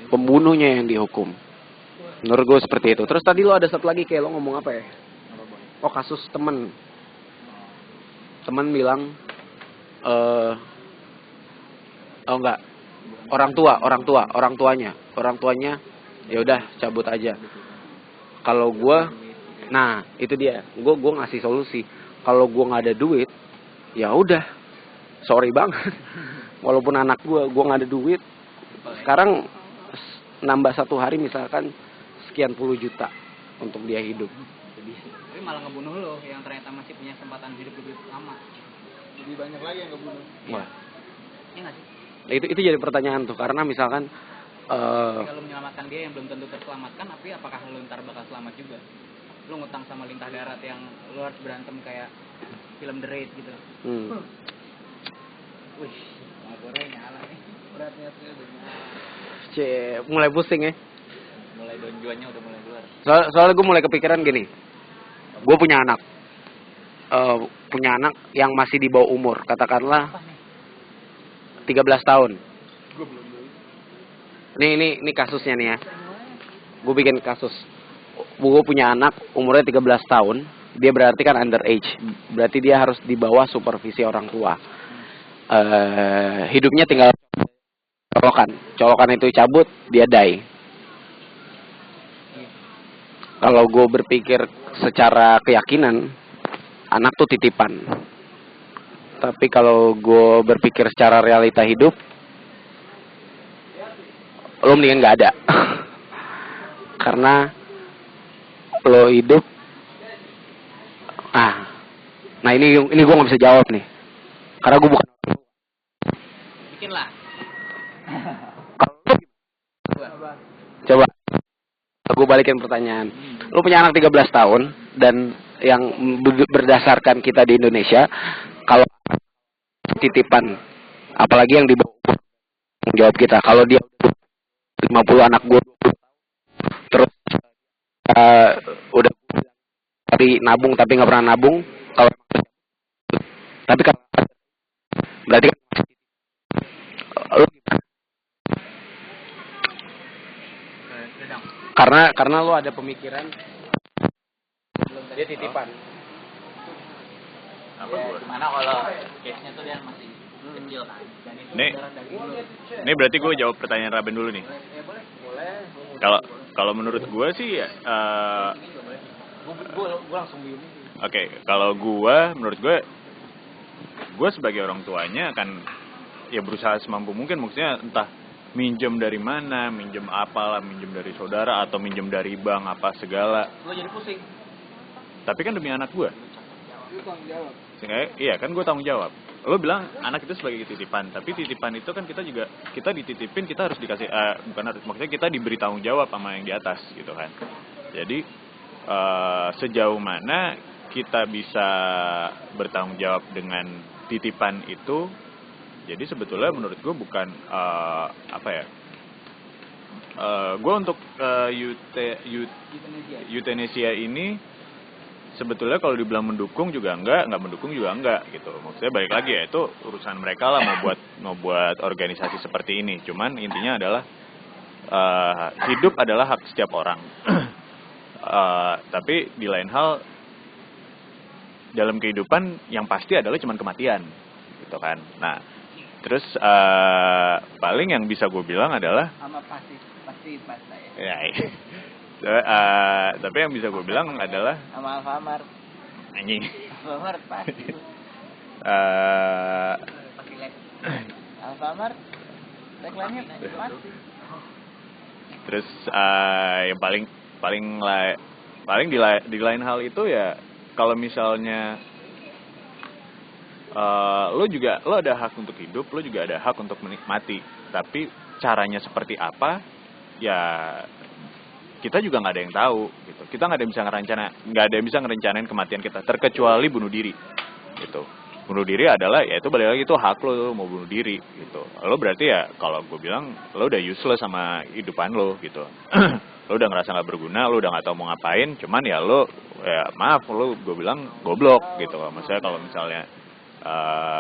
Pembunuhnya yang dihukum. Menurut gue seperti itu. Terus tadi lo ada satu lagi, kayak lo ngomong apa ya? Oh, kasus temen bilang enggak, orang tuanya ya udah cabut aja. Kalau gue, nah itu dia, gue ngasih solusi. Kalau gue nggak ada duit, ya udah, sorry banget. Walaupun anak gue nggak ada duit, sekarang nambah 1 hari misalkan sekian puluh juta untuk dia hidup. Tapi malah ngebunuh lo yang ternyata masih punya kesempatan hidup lebih lama. Lebih banyak lagi yang kebunuh. Wah. Iya nggak sih? Itu jadi pertanyaan tuh, karena misalkan Kalau menyelamatkan dia yang belum tentu terselamatkan, tapi apakah lo ntar bakal selamat juga? Lo ngutang sama lintah darat yang lo harus berantem kayak film The Raid gitu. Wih, sama goreng nyala nih. Beratnya sih udah mulai pusing ya. Mulai donjuannya udah mulai keluar. Soalnya gue mulai kepikiran gini, gue punya anak yang masih di bawah umur, katakanlah 13 tahun. Ini kasusnya nih ya. Gue bikin kasus. Gue punya anak umurnya 13 tahun. Dia berarti kan underage. Berarti dia harus di bawah supervisi orang tua. Hidupnya tinggal colokan itu cabut, dia die. Kalau gue berpikir secara keyakinan, anak tuh titipan. Tapi kalau gue berpikir secara realita hidup, lo mendingan nggak ada. Karena lo hidup, nah ini gue nggak bisa jawab nih, karena gue bukan. bikin lah. Coba gue balikin pertanyaan. Lo punya anak 13 tahun dan yang berdasarkan kita di Indonesia, kalau titipan, apalagi yang di bawah jawab kita, kalau dia 50 anak gue terus udah dari nabung tapi nggak pernah nabung, kalau tapi kan berarti kan lu karena lu ada pemikiran dia titipan. Apa gua? Gimana kalau case-nya tuh dia masih kecil kan? Dan itu Nih. darah daging lo. Ini berarti gue jawab pertanyaan Raben dulu nih. Kalau menurut gue sih, Gue langsung bingung. oke, kalau gue, menurut gue gue sebagai orang tuanya akan ya berusaha semampu mungkin, maksudnya entah minjem dari mana, minjem apalah, minjem dari saudara atau minjem dari bank apa segala. Lo jadi pusing. Tapi kan demi anak gue. Itu tanggung jawab. Iya kan gue tanggung jawab. Lo bilang anak itu sebagai titipan, tapi titipan itu kan kita dititipin, kita harus dikasih bukan harus, maksudnya kita diberi tanggung jawab sama yang di atas gitu kan. Jadi sejauh mana kita bisa bertanggung jawab dengan titipan itu. Jadi sebetulnya menurut gue bukan gue untuk euthanasia ini sebetulnya kalau dibilang mendukung juga enggak mendukung juga enggak gitu. Maksudnya balik lagi ya, itu urusan mereka lah mau buat organisasi seperti ini. Cuman intinya adalah hidup adalah hak setiap orang. Tapi di lain hal dalam kehidupan yang pasti adalah cuman kematian gitu kan. Nah, terus paling yang bisa gue bilang adalah Sama pasti ya. Tapi yang bisa gue bilang adalah sama Alfamart. anjing. Alfamart pasti. Alfamart tagline-nya pasti. Terus yang paling di lain hal itu ya kalau misalnya lo ada hak untuk hidup, lo juga ada hak untuk menikmati. Tapi caranya seperti apa, ya kita juga nggak ada yang tahu gitu. Kita nggak ada yang bisa ngerencanain kematian kita, terkecuali bunuh diri gitu. Bunuh diri adalah ya itu balik lagi itu hak lo mau bunuh diri gitu. Lo berarti ya kalau gue bilang lo udah useless sama hidupan lo gitu. Lo udah ngerasa nggak berguna, lo udah nggak tahu mau ngapain. Cuman ya lo ya maaf lo gue bilang goblok gitu. Maksudnya kalau misalnya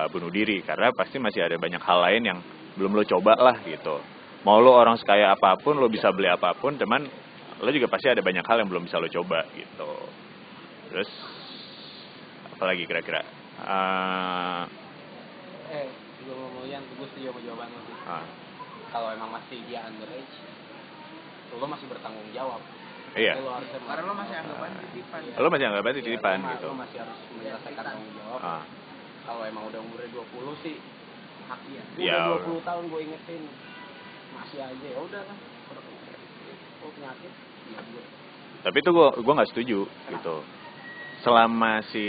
bunuh diri, karena pasti masih ada banyak hal lain yang belum lo coba lah gitu. Mau lo orang sekaya apapun, lo bisa beli apapun, teman lo juga pasti ada banyak hal yang belum bisa lo coba gitu. Terus apalagi kira-kira gue mau yang gue setuju sama jawaban lo sih. Kalau emang masih dia underage, lo masih bertanggung jawab. iya, Lo harus Karena lo masih anggapan titipan. lo masih anggap aja titipan gitu. Lo masih harus menyelesaikan tanggung jawab. Kalau emang udah umurnya 20 sih hak dia. Ya, Udah 20 tahun gue ingetin masih aja, ya udah lah. Oh penyakit, ya gue. Tapi itu gue nggak setuju gitu. Selama si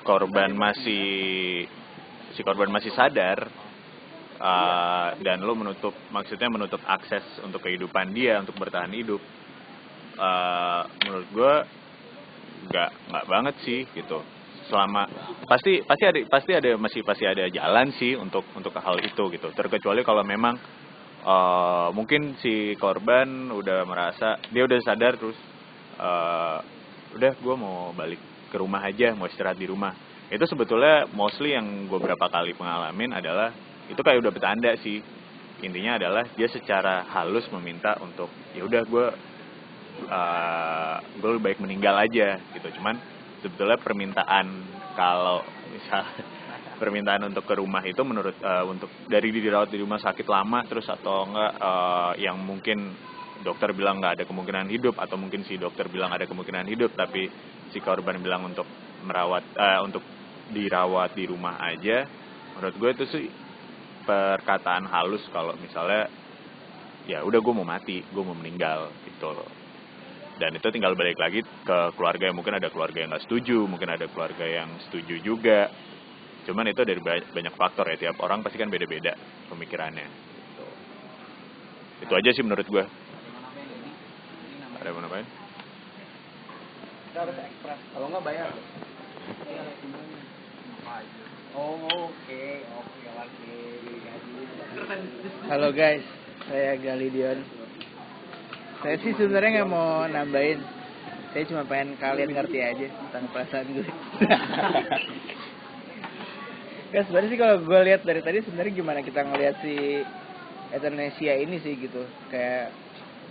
korban masih sadar dan lo maksudnya menutup akses untuk kehidupan dia untuk bertahan hidup, menurut gue nggak banget sih gitu. Selama pasti ada jalan sih untuk hal itu gitu. Terkecuali kalau memang mungkin si korban udah merasa dia udah sadar terus udah gue mau balik ke rumah aja, mau istirahat di rumah. Itu sebetulnya mostly yang gue berapa kali pengalamin adalah itu kayak udah petanda sih. Intinya adalah dia secara halus meminta untuk ya udah gue lebih baik meninggal aja gitu. Cuman sebetulnya permintaan untuk ke rumah itu menurut untuk dari dirawat di rumah sakit lama terus atau enggak yang mungkin dokter bilang nggak ada kemungkinan hidup, atau mungkin si dokter bilang ada kemungkinan hidup tapi si korban bilang untuk untuk dirawat di rumah aja, menurut gue itu sih perkataan halus kalau misalnya ya udah gue mau mati, gue mau meninggal gitu loh. Dan itu tinggal balik lagi ke keluarga, mungkin ada keluarga yang nggak setuju, mungkin ada keluarga yang setuju juga. Cuman itu dari banyak faktor ya, tiap orang pasti kan beda-beda pemikirannya. Gitu. Itu aja sih menurut gue. Ada mau ngapain? Kita harus ekspres, kalau nggak bayar. Oke. Halo guys, saya Galidion. Saya sih sebenarnya nggak mau nambahin. Saya cuma pengen kalian ngerti aja tentang perasaan gue. Guys, sebenarnya sih kalau gue lihat dari tadi sebenarnya gimana kita ngelihat si euthanasia ini sih gitu. Kayak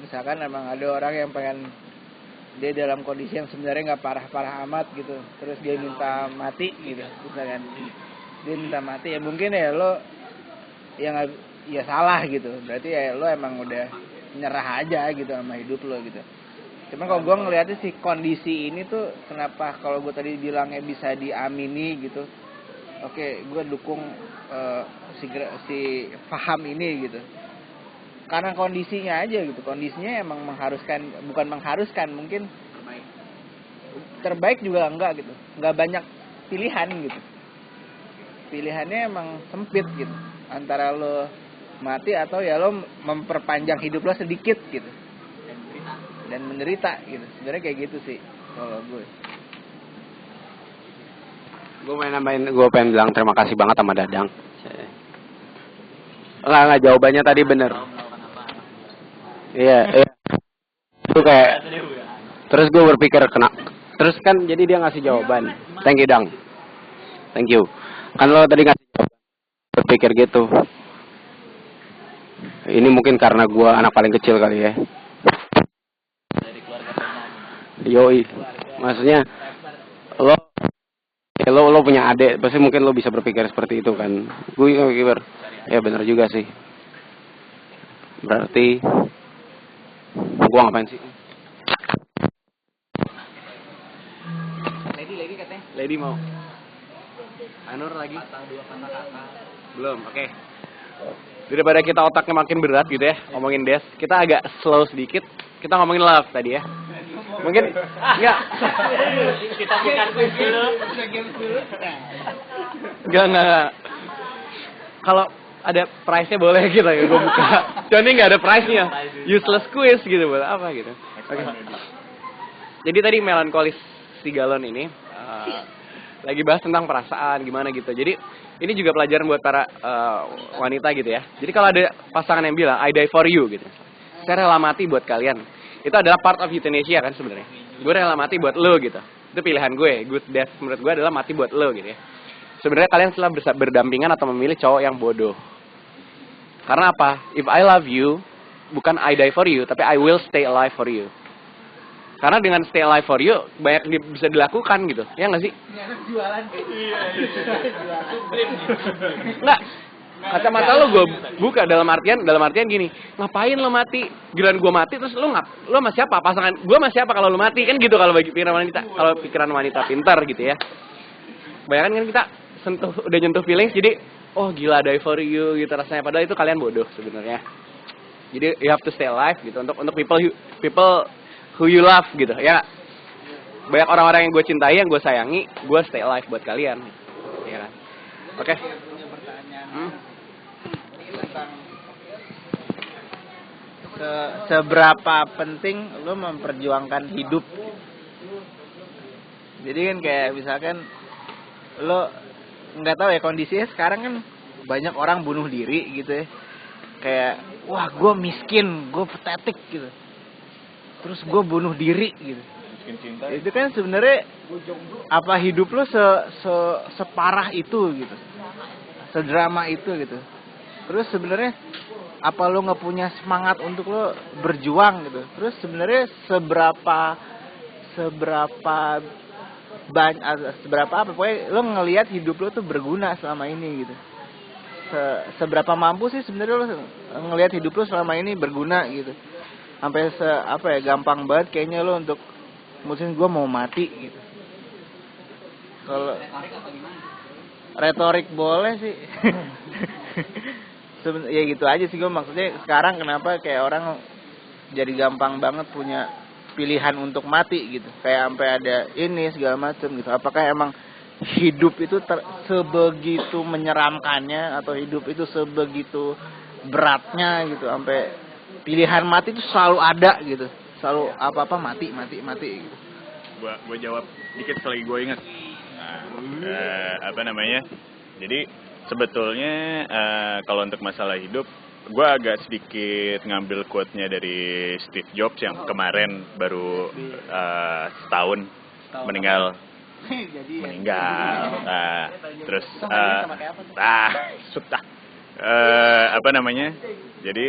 misalkan emang ada orang yang pengen dia dalam kondisi yang sebenarnya nggak parah-parah amat gitu, terus dia minta mati gitu, misalkan dia minta mati ya mungkin ya lo yang ya salah gitu, berarti ya lo emang udah nyerah aja gitu sama hidup lo gitu. Cuman kalau gue ngeliatnya sih kondisi ini tuh kenapa kalau gue tadi bilangnya bisa diamini gitu, oke, gue dukung si paham ini gitu. Karena kondisinya aja gitu, kondisinya emang bukan mengharuskan, mungkin terbaik juga enggak gitu, enggak banyak pilihan gitu. Pilihannya emang sempit gitu, antara lo mati atau ya lo memperpanjang hidup lo sedikit gitu dan menderita gitu. Sebenarnya kayak gitu sih kalau gue. Gue pengen bilang terima kasih banget sama Dadang. Enggak, jawabannya tadi bener. Iya. Itu kayak, terus gue berpikir terus kan jadi dia ngasih jawaban. Thank you, Dang. Thank you. Kan lo tadi ngasih jawaban, berpikir gitu. Ini mungkin karena gue anak paling kecil kali ya. Yoi. Maksudnya lo punya adik, pasti mungkin lo bisa berpikir seperti itu kan. Gue pikir, ya benar juga sih. Berarti gue ngapain sih? Lady katanya. Lady mau. Anur lagi? Belum, oke. Daripada kita otaknya makin berat gitu ya, ngomongin Des, kita agak slow sedikit. Kita ngomongin love tadi ya. Mungkin enggak. Kita bukan quiz dulu. Enggak. Kalau ada price-nya boleh gitu ya, gue buka. Cuma ini nggak ada price-nya. Useless quiz gitu, buat apa gitu. Oke. Jadi tadi melankolis si galon ini lagi bahas tentang perasaan gimana gitu. Jadi ini juga pelajaran buat para wanita gitu ya. Jadi kalau ada pasangan yang bilang I die for you gitu, saya rela mati buat kalian. Itu adalah part of euthanasia kan sebenarnya. Gue rela mati buat lo gitu. Itu pilihan gue. Good death menurut gue adalah mati buat lo gitu ya. Sebenarnya kalian setelah berdampingan atau memilih cowok yang bodoh. Karena apa? If I love you, bukan I die for you, tapi I will stay alive for you. Karena dengan stay alive for you, banyak bisa dilakukan gitu. Ya nggak sih? Jualan. Nggak. Kacamata lo gue buka dalam artian gini. Ngapain lo mati? Giliran gue mati terus lo sama siapa? Pasangan gue sama siapa kalau lo mati? Kan gitu kalau bagi pikiran wanita. Kalau pikiran wanita pintar gitu ya. Bayangkan kan kita udah nyentuh feelings, jadi oh gila die for you gitu rasanya, padahal itu kalian bodoh sebenarnya. Jadi you have to stay alive gitu untuk people who you love gitu ya. Banyak orang-orang yang gue cintai, yang gue sayangi, gue stay alive buat kalian ya kan. Oke. Seberapa penting lo memperjuangkan hidup. Jadi kan kayak misalkan lo nggak tahu ya kondisinya sekarang kan banyak orang bunuh diri gitu ya. Kayak wah gue miskin, gue patetik gitu. Terus gue bunuh diri gitu. Itu kan sebenarnya apa hidup lo separah itu gitu. Sedrama itu gitu. Terus sebenarnya apa lo nggak punya semangat untuk lo berjuang gitu. Terus sebenarnya seberapa apa pokoknya lo ngelihat hidup lo tuh berguna selama ini gitu. Seberapa mampu sih sebenarnya lo ngelihat hidup lo selama ini berguna gitu. Sampai gampang banget kayaknya lo untuk musim gue mau mati gitu. Kalau retorik boleh sih. Ya gitu aja sih gue maksudnya sekarang kenapa kayak orang jadi gampang banget punya pilihan untuk mati gitu. Kayak sampai ada ini segala macam gitu. Apakah emang hidup itu sebegitu menyeramkannya atau hidup itu sebegitu beratnya gitu sampai pilihan mati itu selalu ada gitu. Selalu apa-apa mati gitu. Gua jawab dikit selagi gue ingat. Jadi sebetulnya kalau untuk masalah hidup, gue agak sedikit ngambil quote-nya dari Steve Jobs yang kemarin baru setahun meninggal. Terus jadi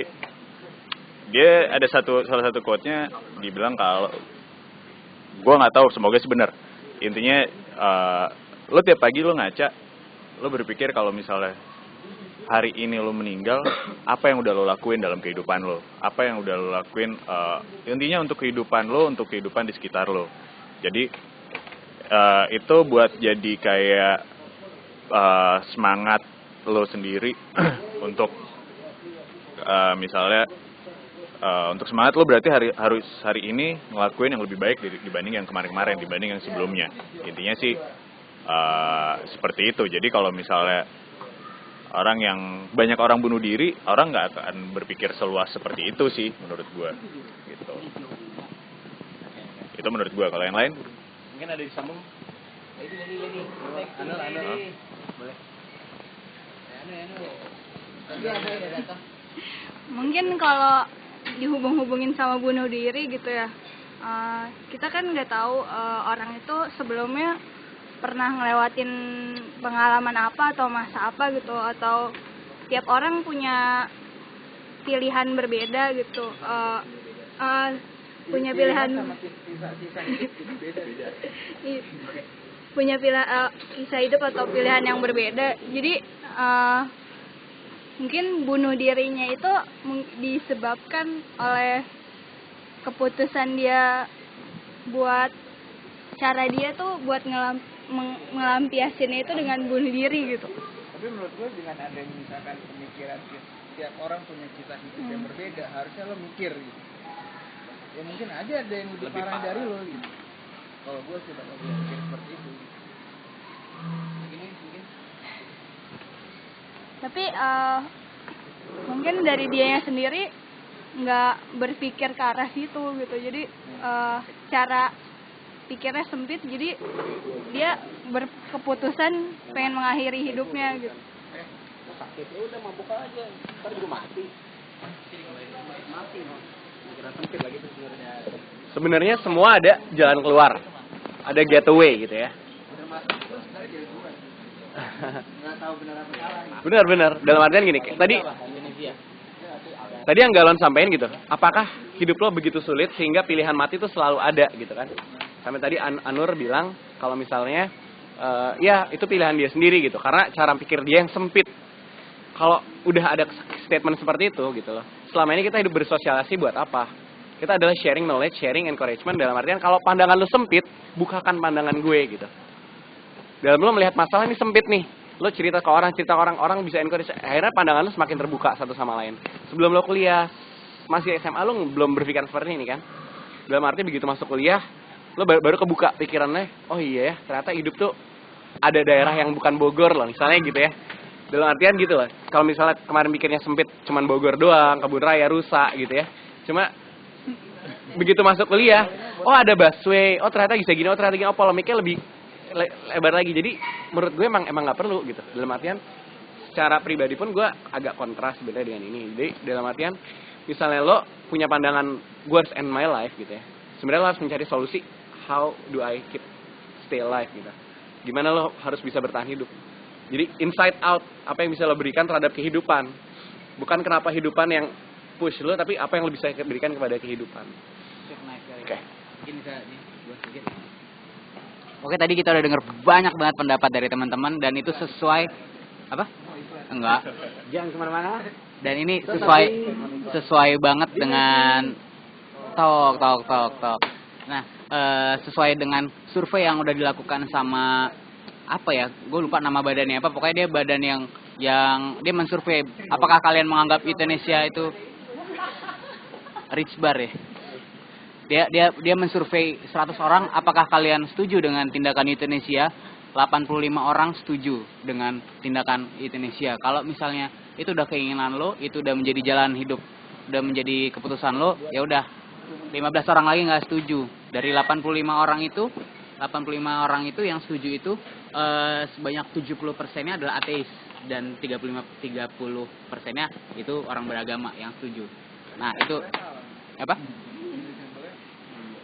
dia ada salah satu quote-nya dibilang kalau gue nggak tahu, semoga sih benar. Intinya lo tiap pagi lo ngaca, lo berpikir kalau misalnya hari ini lo meninggal, apa yang udah lo lakuin dalam kehidupan lo, apa yang udah lo lakuin intinya untuk kehidupan lo, untuk kehidupan di sekitar lo. Jadi itu buat jadi kayak semangat lo sendiri untuk misalnya untuk semangat lo berarti harus hari ini ngelakuin yang lebih baik dibanding yang kemarin-kemarin, dibanding yang sebelumnya. Intinya sih seperti itu. Jadi kalau misalnya banyak orang bunuh diri, orang nggak akan berpikir seluas seperti itu sih menurut gue gitu. Itu menurut gue. Kalau yang lain Mungkin ada disambung. Boleh. Mungkin kalau dihubung-hubungin sama bunuh diri gitu ya, kita kan nggak tahu orang itu sebelumnya pernah ngelewatin pengalaman apa atau masa apa gitu, atau tiap orang punya pilihan berbeda gitu, punya pilihan kisah hidup atau pilihan yang berbeda. Jadi mungkin bunuh dirinya itu disebabkan oleh keputusan dia buat cara dia tuh buat ngelampiasinnya itu dengan bunuh diri gitu. Tapi menurut gue dengan ada misalkan pemikiran tiap orang punya kisah hidup yang berbeda, harusnya lo mikir gitu. Ya mungkin aja ada yang lebih parah dari lo gitu. Kalau gue sih bakal mikir seperti itu. Mungkin. Tapi mungkin dari dianya sendiri nggak berpikir ke arah situ gitu. Jadi cara pikirnya sempit, jadi dia berkeputusan pengen mengakhiri hidupnya gitu. Sakit ya udah mabuk aja, ntar juga mati. Sempit lagi tuh sebenarnya. Sebenarnya semua ada jalan keluar, ada getaway gitu ya. Benar. Dalam artian gini, tadi yang Galon sampaikan gitu, apakah hidup lo begitu sulit sehingga pilihan mati itu selalu ada gitu kan? Sampai tadi Anur bilang kalau misalnya ya itu pilihan dia sendiri gitu, karena cara pikir dia yang sempit. Kalau udah ada statement seperti itu gitu loh, selama ini kita hidup bersosialisasi buat apa? Kita adalah sharing knowledge, sharing encouragement, dalam artian kalau pandangan lo sempit, bukakan pandangan gue gitu. Dalam lo melihat masalah ini sempit nih, lo cerita ke orang bisa encourage, akhirnya pandangan lo semakin terbuka satu sama lain. Sebelum lo kuliah, masih SMA lo belum berpikiran seperti ini kan? Dalam arti begitu masuk kuliah, lo baru kebuka pikirannya, oh iya ya, ternyata hidup tuh ada daerah yang bukan Bogor loh, misalnya gitu ya. Dalam artian gitu loh, kalau misalnya kemarin pikirnya sempit, cuman Bogor doang, Kebun Raya, rusak gitu ya. Cuma begitu masuk kuliah, oh ada busway, oh ternyata bisa gini, oh ternyata gini, oh polemiknya lebih lebar lagi. Jadi menurut gue emang nggak perlu gitu. Dalam artian secara pribadi pun gue agak kontras sebenarnya dengan ini. Jadi dalam artian misalnya lo punya pandangan worst end my life gitu ya, sebenarnya lo harus mencari solusi. How do I keep stay alive gitu? Gimana lo harus bisa bertahan hidup? Jadi inside out, apa yang bisa lo berikan terhadap kehidupan? Bukan kenapa kehidupan yang push lo, tapi apa yang lo bisa berikan kepada kehidupan. Oke. Oke, tadi kita udah dengar banyak banget pendapat dari teman-teman dan itu sesuai apa? Enggak. Jangan kemana-mana. Dan ini sesuai banget dengan talk. Nah, sesuai dengan survei yang udah dilakukan sama apa ya? Gue lupa nama badannya apa. Pokoknya dia badan yang dia mensurvei apakah kalian menganggap euthanasia itu rich bar ya. Dia mensurvei 100 orang apakah kalian setuju dengan tindakan euthanasia. 85 orang setuju dengan tindakan euthanasia. Kalau misalnya itu udah keinginan lo, itu udah menjadi jalan hidup, udah menjadi keputusan lo, ya udah 15 orang lagi nggak setuju. Dari 85 orang itu yang setuju itu sebanyak 70%-nya adalah ateis dan 30%-nya itu orang beragama yang setuju. Nah, itu apa?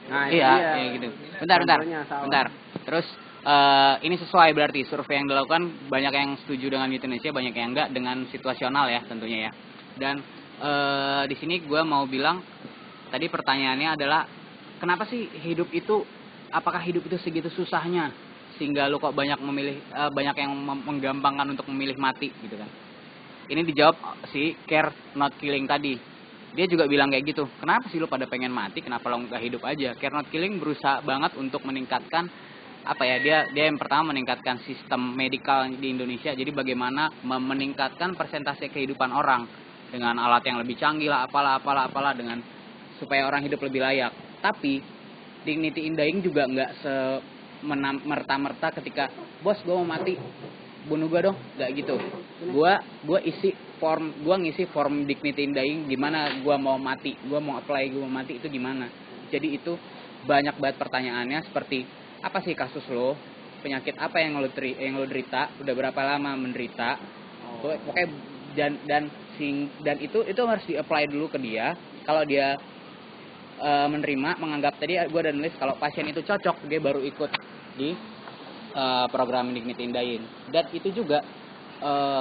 Nah, iya, gitu. Bentar. Terus ini sesuai berarti survei yang dilakukan banyak yang setuju dengan euthanasia, banyak yang enggak, dengan situasional ya tentunya ya. Dan di sini gue mau bilang tadi pertanyaannya adalah kenapa sih apakah hidup itu segitu susahnya sehingga lo kok banyak yang menggampangkan untuk memilih mati gitu kan. Ini dijawab si Care Not Killing tadi. Dia juga bilang kayak gitu. Kenapa sih lo pada pengen mati? Kenapa lo nggak hidup aja? Care Not Killing berusaha banget untuk meningkatkan apa ya, dia yang pertama meningkatkan sistem medikal di Indonesia. Jadi bagaimana meningkatkan persentase kehidupan orang dengan alat yang lebih canggih lah, apalah dengan supaya orang hidup lebih layak. Tapi Dignity in Dying juga nggak merta-merta ketika bos gue mau mati bunuh gue dong, nggak gitu. Gue ngisi form Dignity in Dying gimana gue mau mati, gue mau apply gue mau mati itu gimana. Jadi itu banyak banget pertanyaannya, seperti apa sih kasus lo, penyakit apa yang lo derita, udah berapa lama menderita, pokoknya dan itu harus di-apply dulu ke dia. Kalau dia menerima, menganggap, tadi gue udah nulis kalau pasien itu cocok, dia baru ikut di program Dignity in Dying. Dan itu juga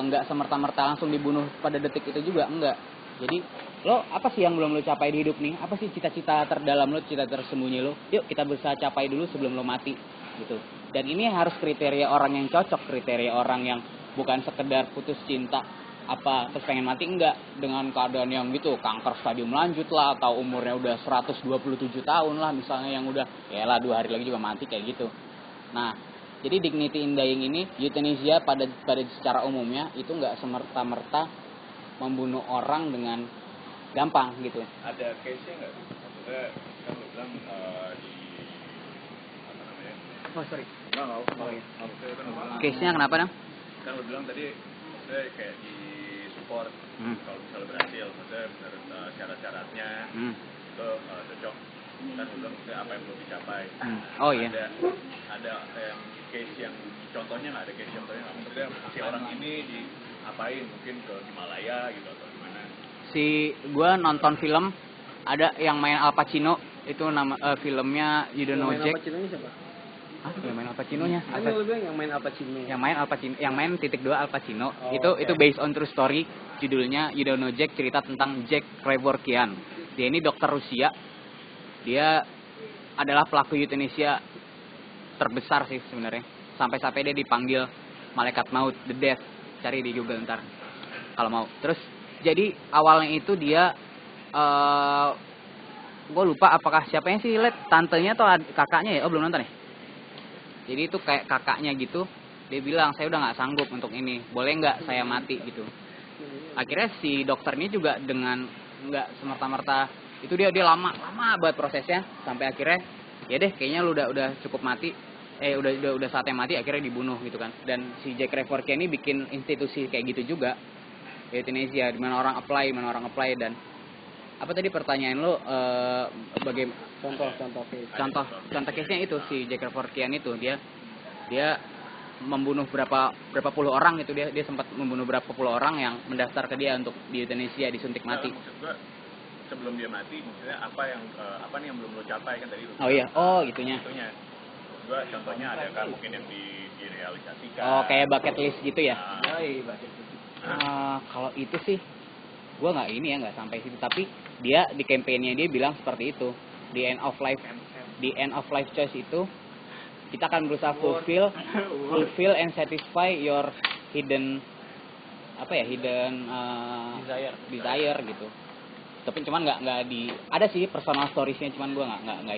nggak semerta-merta langsung dibunuh pada detik itu juga, enggak. Jadi lo apa sih yang belum lo capai di hidup nih? Apa sih cita-cita terdalam lo, cita tersembunyi lo? Yuk kita berusaha capai dulu sebelum lo mati gitu. Dan ini harus kriteria orang yang cocok, kriteria orang yang bukan sekedar putus cinta apa terus pengen mati, enggak, dengan keadaan yang gitu, kanker stadium lanjut lah, atau umurnya udah 127 tahun lah misalnya, yang udah ya lah 2 hari lagi juga mati kayak gitu. Nah, jadi Dignity in Dying ini, euthanasia pada secara umumnya itu nggak semerta-merta membunuh orang dengan gampang gitu. Ada case-nya nggak? Maksudnya kan lu bilang di apa namanya? Oh sorry. Maksudnya kan lu bilang case-nya kenapa dong? Kan lu bilang tadi maksudnya kayak di support kalau misalnya berhasil, maksudnya menurut syarat-syaratnya itu cocok. Kan lu bilang apa yang belum dicapai. Oh iya. Ada yang case yang contohnya nggak, ada case contohnya nggak? Maksudnya si orang ini diapain, mungkin ke Himalaya gitu atau gimana? Gue nonton film, ada yang main Al Pacino, itu nama filmnya You Don't Know Jack. Al Pacino siapa? Yang main Al Pacinonya? Yang main Al Pacino. Yang main .2 Al Pacino. Itu based on true story. Judulnya You Don't Know Jack, cerita tentang Jack Kevorkian. Dia ini dokter Rusia. Dia adalah pelaku euthanasia terbesar sih sebenarnya. Sampai dia dipanggil malaikat maut, the death. Cari di Google ntar kalau mau. Terus jadi awalnya itu dia gue lupa apakah siapanya sih, tantenya atau kakaknya ya. Oh belum nonton ya. Jadi itu kayak kakaknya gitu. Dia bilang saya udah nggak sanggup untuk ini, boleh nggak saya mati gitu. Akhirnya si dokter ini juga dengan nggak semerta-merta itu dia lama banget prosesnya, sampai akhirnya ya deh kayaknya lu udah cukup mati, udah saatnya mati, akhirnya dibunuh gitu kan. Dan si Jack Kevorkian ini bikin institusi kayak gitu juga, euthanasia, di mana orang apply. Dan apa tadi pertanyaan lo, bagaimana contoh case-nya itu si Jack Kevorkian itu dia membunuh berapa puluh orang itu, dia sempat membunuh berapa puluh orang yang mendaftar ke dia untuk di euthanasia, disuntik mati. Maksud gua, sebelum dia mati, maksudnya apa nih yang belum lo capai kan tadi? Oh iya, itunya. Gua contohnya ada kan mungkin yang direalisasikan. Oh kayak bucket list gitu ya? Kalau itu sih, gue nggak sampai situ. Tapi dia di kampanye dia bilang seperti itu. Di end of life choice itu kita akan berusaha fulfill and satisfy your hidden desire gitu. Tapi cuman nggak ada sih personal storiesnya, cuman gue nggak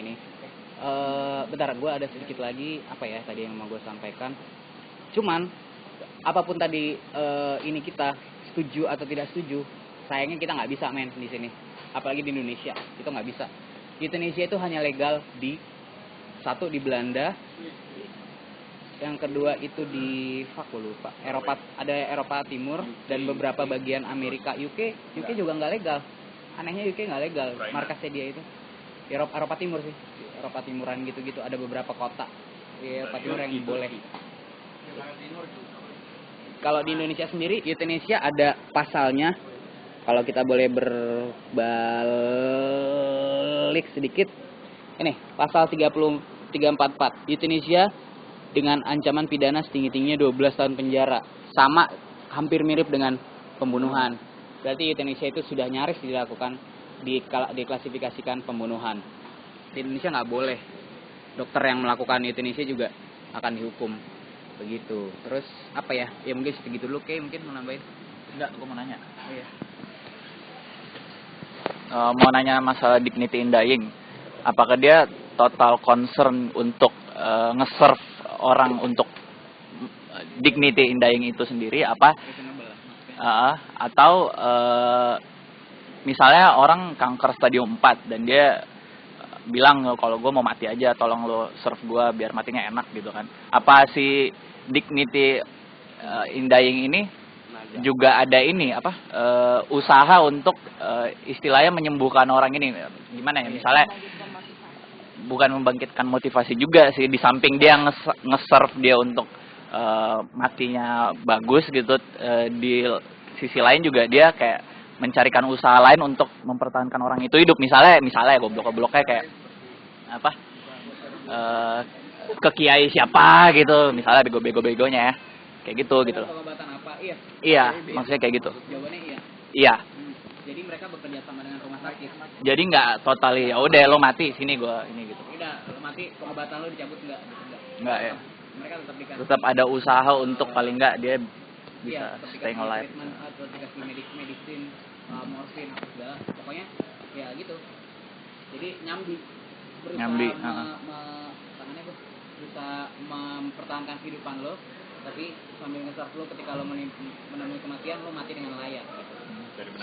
ini. Bentar, gue ada sedikit lagi tadi yang mau gue sampaikan. Cuman apapun tadi ini kita setuju atau tidak setuju, sayangnya kita nggak bisa main di sini, apalagi di Indonesia itu nggak bisa. Euthanasia itu hanya legal di Belanda, yang kedua itu di lupa, Eropa Timur, dan beberapa bagian Amerika. UK juga nggak legal, anehnya UK nggak legal, markasnya dia itu Eropa Timur sih, Eropa Timuran gitu, ada beberapa kota di Eropa Timur yang boleh. Kalau di Indonesia sendiri, euthanasia ada pasalnya. Kalau kita boleh berbalik sedikit, ini pasal 344, euthanasia dengan ancaman pidana setinggi-tingginya 12 tahun penjara, sama hampir mirip dengan pembunuhan. Berarti euthanasia itu sudah nyaris dilakukan, diklasifikasikan pembunuhan. Di Indonesia nggak boleh. Dokter yang melakukan euthanasia juga akan dihukum. Begitu. Terus ya mungkin segitu dulu. Oke, mungkin mau nambahin? Enggak, gue mau nanya. Oh iya. Mau nanya masalah Dignity in Dying. Apakah dia total concern untuk nge-serve orang untuk dignity in dying itu sendiri apa atau misalnya orang kanker stadium 4 dan dia bilang kalau gue mau mati aja, tolong lo serve gue biar matinya enak gitu kan. Apa si dignity in dying ini juga ada ini apa usaha untuk istilahnya menyembuhkan orang ini, gimana ya, misalnya bukan membangkitkan motivasi juga sih, di samping dia nge-serve dia untuk matinya bagus gitu, di sisi lain juga dia kayak mencarikan usaha lain untuk mempertahankan orang itu hidup. Misalnya goblok-gobloknya kayak apa ke kiai siapa gitu, misalnya bego-begonya ya, kayak gitu loh. Pengobatan apa? Iya, maksudnya kayak gitu. Jawabannya iya. Iya. Jadi mereka bekerja sama dengan rumah sakit. Jadi nggak totally, ya udah lo mati sini gue ini gitu. Udah, lo mati, pengobatan lo dicabut enggak? Enggak ya. Mereka tetap dikasih. Tetap ada usaha untuk paling nggak dia bisa tetap staying alive. treatment atau dikasih medicine, morfin apa segala. Pokoknya ya gitu. Jadi berusaha mempertahankan kehidupan lo, tapi sambil nge-serve lo ketika lo menemui kematian, lo mati dengan layak gitu.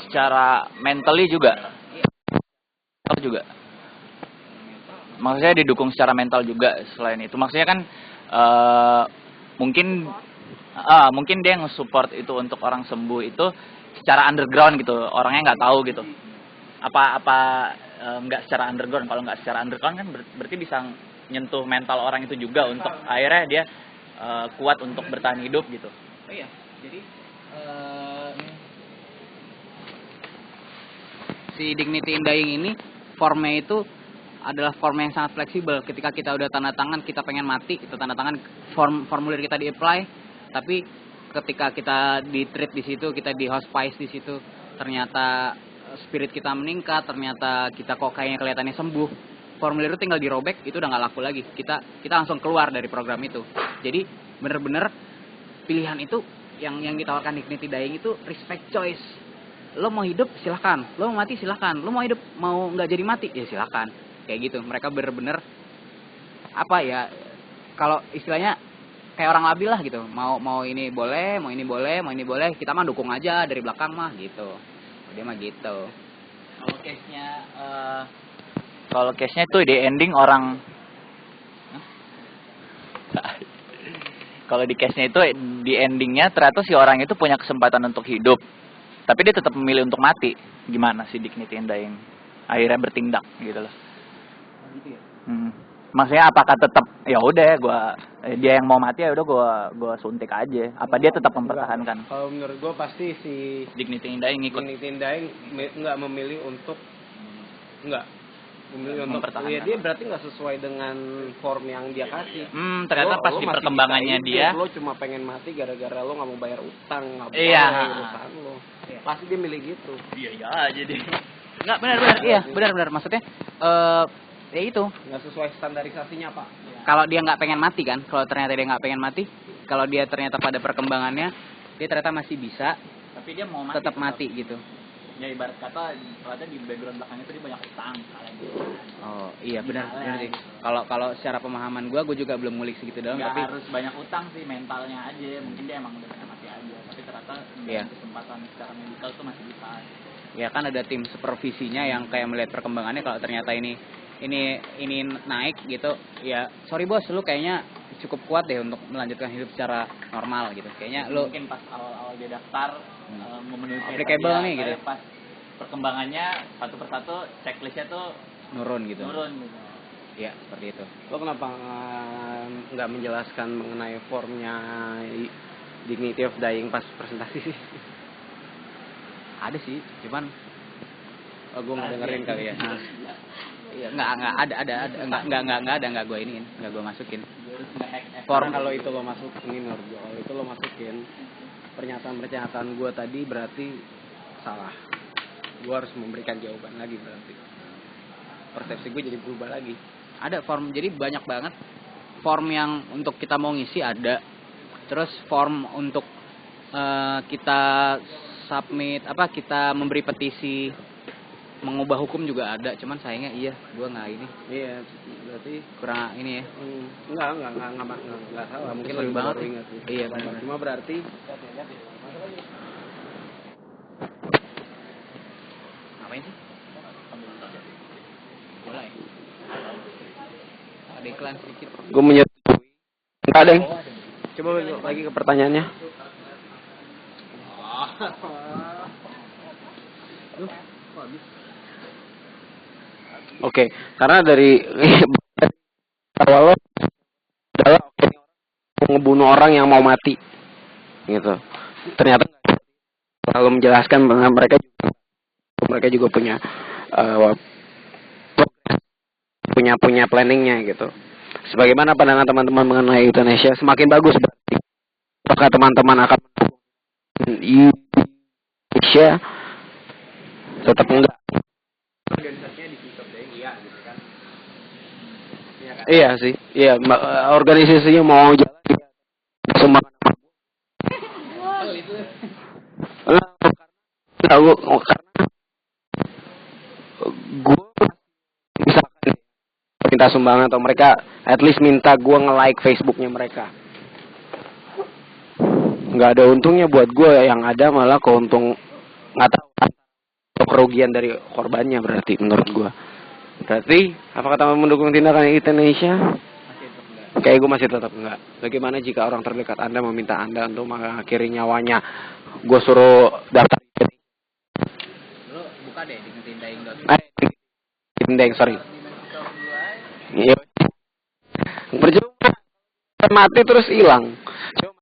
Secara mentally juga. Maksudnya didukung secara mental juga selain itu. Maksudnya kan mungkin dia nge-support itu untuk orang sembuh itu secara underground gitu. Orangnya nggak tahu gitu. Apa nggak secara underground. Kalau nggak secara underground kan berarti bisa nyentuh mental orang itu juga untuk akhirnya dia kuat untuk bertahan hidup gitu. Oh iya, jadi si dignity in dying ini formnya itu adalah form yang sangat fleksibel. Ketika kita udah tanda tangan kita pengen mati, kita tanda tangan, formulir kita di-apply, tapi ketika kita di-treat di situ, kita di hospice di situ, ternyata spirit kita meningkat, ternyata kita kok kayaknya kelihatannya sembuh, formulir itu tinggal dirobek, itu udah nggak laku lagi. Kita langsung keluar dari program itu. Jadi bener-bener pilihan itu yang ditawarkan dignity dying itu respect choice. Lo mau hidup silahkan, lo mau mati silahkan, lo mau hidup mau nggak jadi mati ya silahkan. Kayak gitu, mereka bener-bener apa ya, kalau istilahnya kayak orang labil lah gitu, mau ini boleh, mau ini boleh, kita mah dukung aja dari belakang mah gitu. Dia mah gitu. Kalau case-nya tuh di ending orang kalau di case-nya itu di endingnya ternyata si orang itu punya kesempatan untuk hidup, tapi dia tetap memilih untuk mati. Gimana sih dignity in dying akhirnya bertindak gitu loh. Maksudnya apakah tetap ya udah dia yang mau mati ya udah gua suntik aja, apa dia tetap mempertahankan? Kalau menurut gua pasti si dignity in dying ikut. Dignity in dying enggak memilih untuk mempertahankan. Ya dia berarti nggak sesuai dengan form yang dia kasih. Ternyata pas di perkembangannya dia lo cuma pengen mati gara-gara lo nggak mau bayar utang, nggak mau bayar urusan lo. Pasti dia milih gitu. Iya jadi. Nggak benar. Maksudnya ya itu nggak sesuai standarisasinya Pak. Kalau dia nggak pengen mati kan, kalau ternyata dia nggak pengen mati, kalau dia ternyata pada perkembangannya dia ternyata masih bisa, tapi dia mau mati, tetap mati gitu. Ya ibarat kata ternyata di background belakangnya itu dia banyak utang gitu. Oh iya benar sih. Kalau secara pemahaman gue juga belum ngulik segitu dalam. Nggak tapi harus banyak utang sih, mentalnya aja. Mungkin dia emang udah pengen mati aja, tapi ternyata kesempatan secara medikal tuh masih bisa. Ya kan ada tim supervisinya yang kayak melihat perkembangannya, kalau ternyata ini naik gitu, ya sorry bos, lu kayaknya cukup kuat deh untuk melanjutkan hidup secara normal gitu. Kayaknya lu mungkin pas awal-awal dia daftar memenuhi applicable nih gitu. Pas perkembangannya satu persatu checklistnya tuh nurun gitu. Ya seperti itu. Lo kenapa nggak menjelaskan mengenai formnya dignity of dying pas presentasi sih? Ada sih, cuman gue nggak dengerin kali ya. Iya, nggak gue iniin, nggak gue masukin. Form kalau itu lo masukin, kalau itu lo masukin pernyataan gue tadi berarti salah. Gue harus memberikan jawaban lagi berarti. Persepsi gue jadi berubah lagi. Ada form, jadi banyak banget form yang untuk kita mau ngisi ada. Terus form untuk kita submit kita memberi petisi mengubah hukum juga ada, cuman sayangnya gue nggak ini. Iya, Berarti kurang ini ya. Enggak salah. Mungkin Seru lagi banget baru sih. ingat sih. Iya, benar. Cuma berarti Ngapain sih? Bola ya? Ada iklan sedikit. gue menyetujui. Enggak ada. Coba lagi ke pertanyaannya. Oke, karena dari awal lo adalah ngebunuh orang yang mau mati, gitu. Ternyata lalu menjelaskan bahwa mereka juga punya punya planningnya gitu. Sebagaimana pandangan teman-teman mengenai euthanasia semakin bagus berarti. Apakah teman-teman akan Indonesia tetap enggak? Organisasinya ditutup deh, iya gitu kan. Iya sih, iya organisasinya mau jalan semua. Karena gue misalkan minta sumbangan atau mereka at least minta gue nge-like Facebooknya mereka, nggak ada untungnya buat gue, yang ada malah keuntung nggak tahu atau kerugian dari korbannya. Berarti menurut gue, berarti apakah teman mendukung tindakan euthanasia? Kayak gue masih tetap enggak. Bagaimana jika orang terdekat Anda meminta Anda untuk mengakhiri nyawanya? Gue suruh daftar. Lu buka deh di ngetindaing.com. Tindeng, sorry. Iya. Percuma mati terus hilang. Coba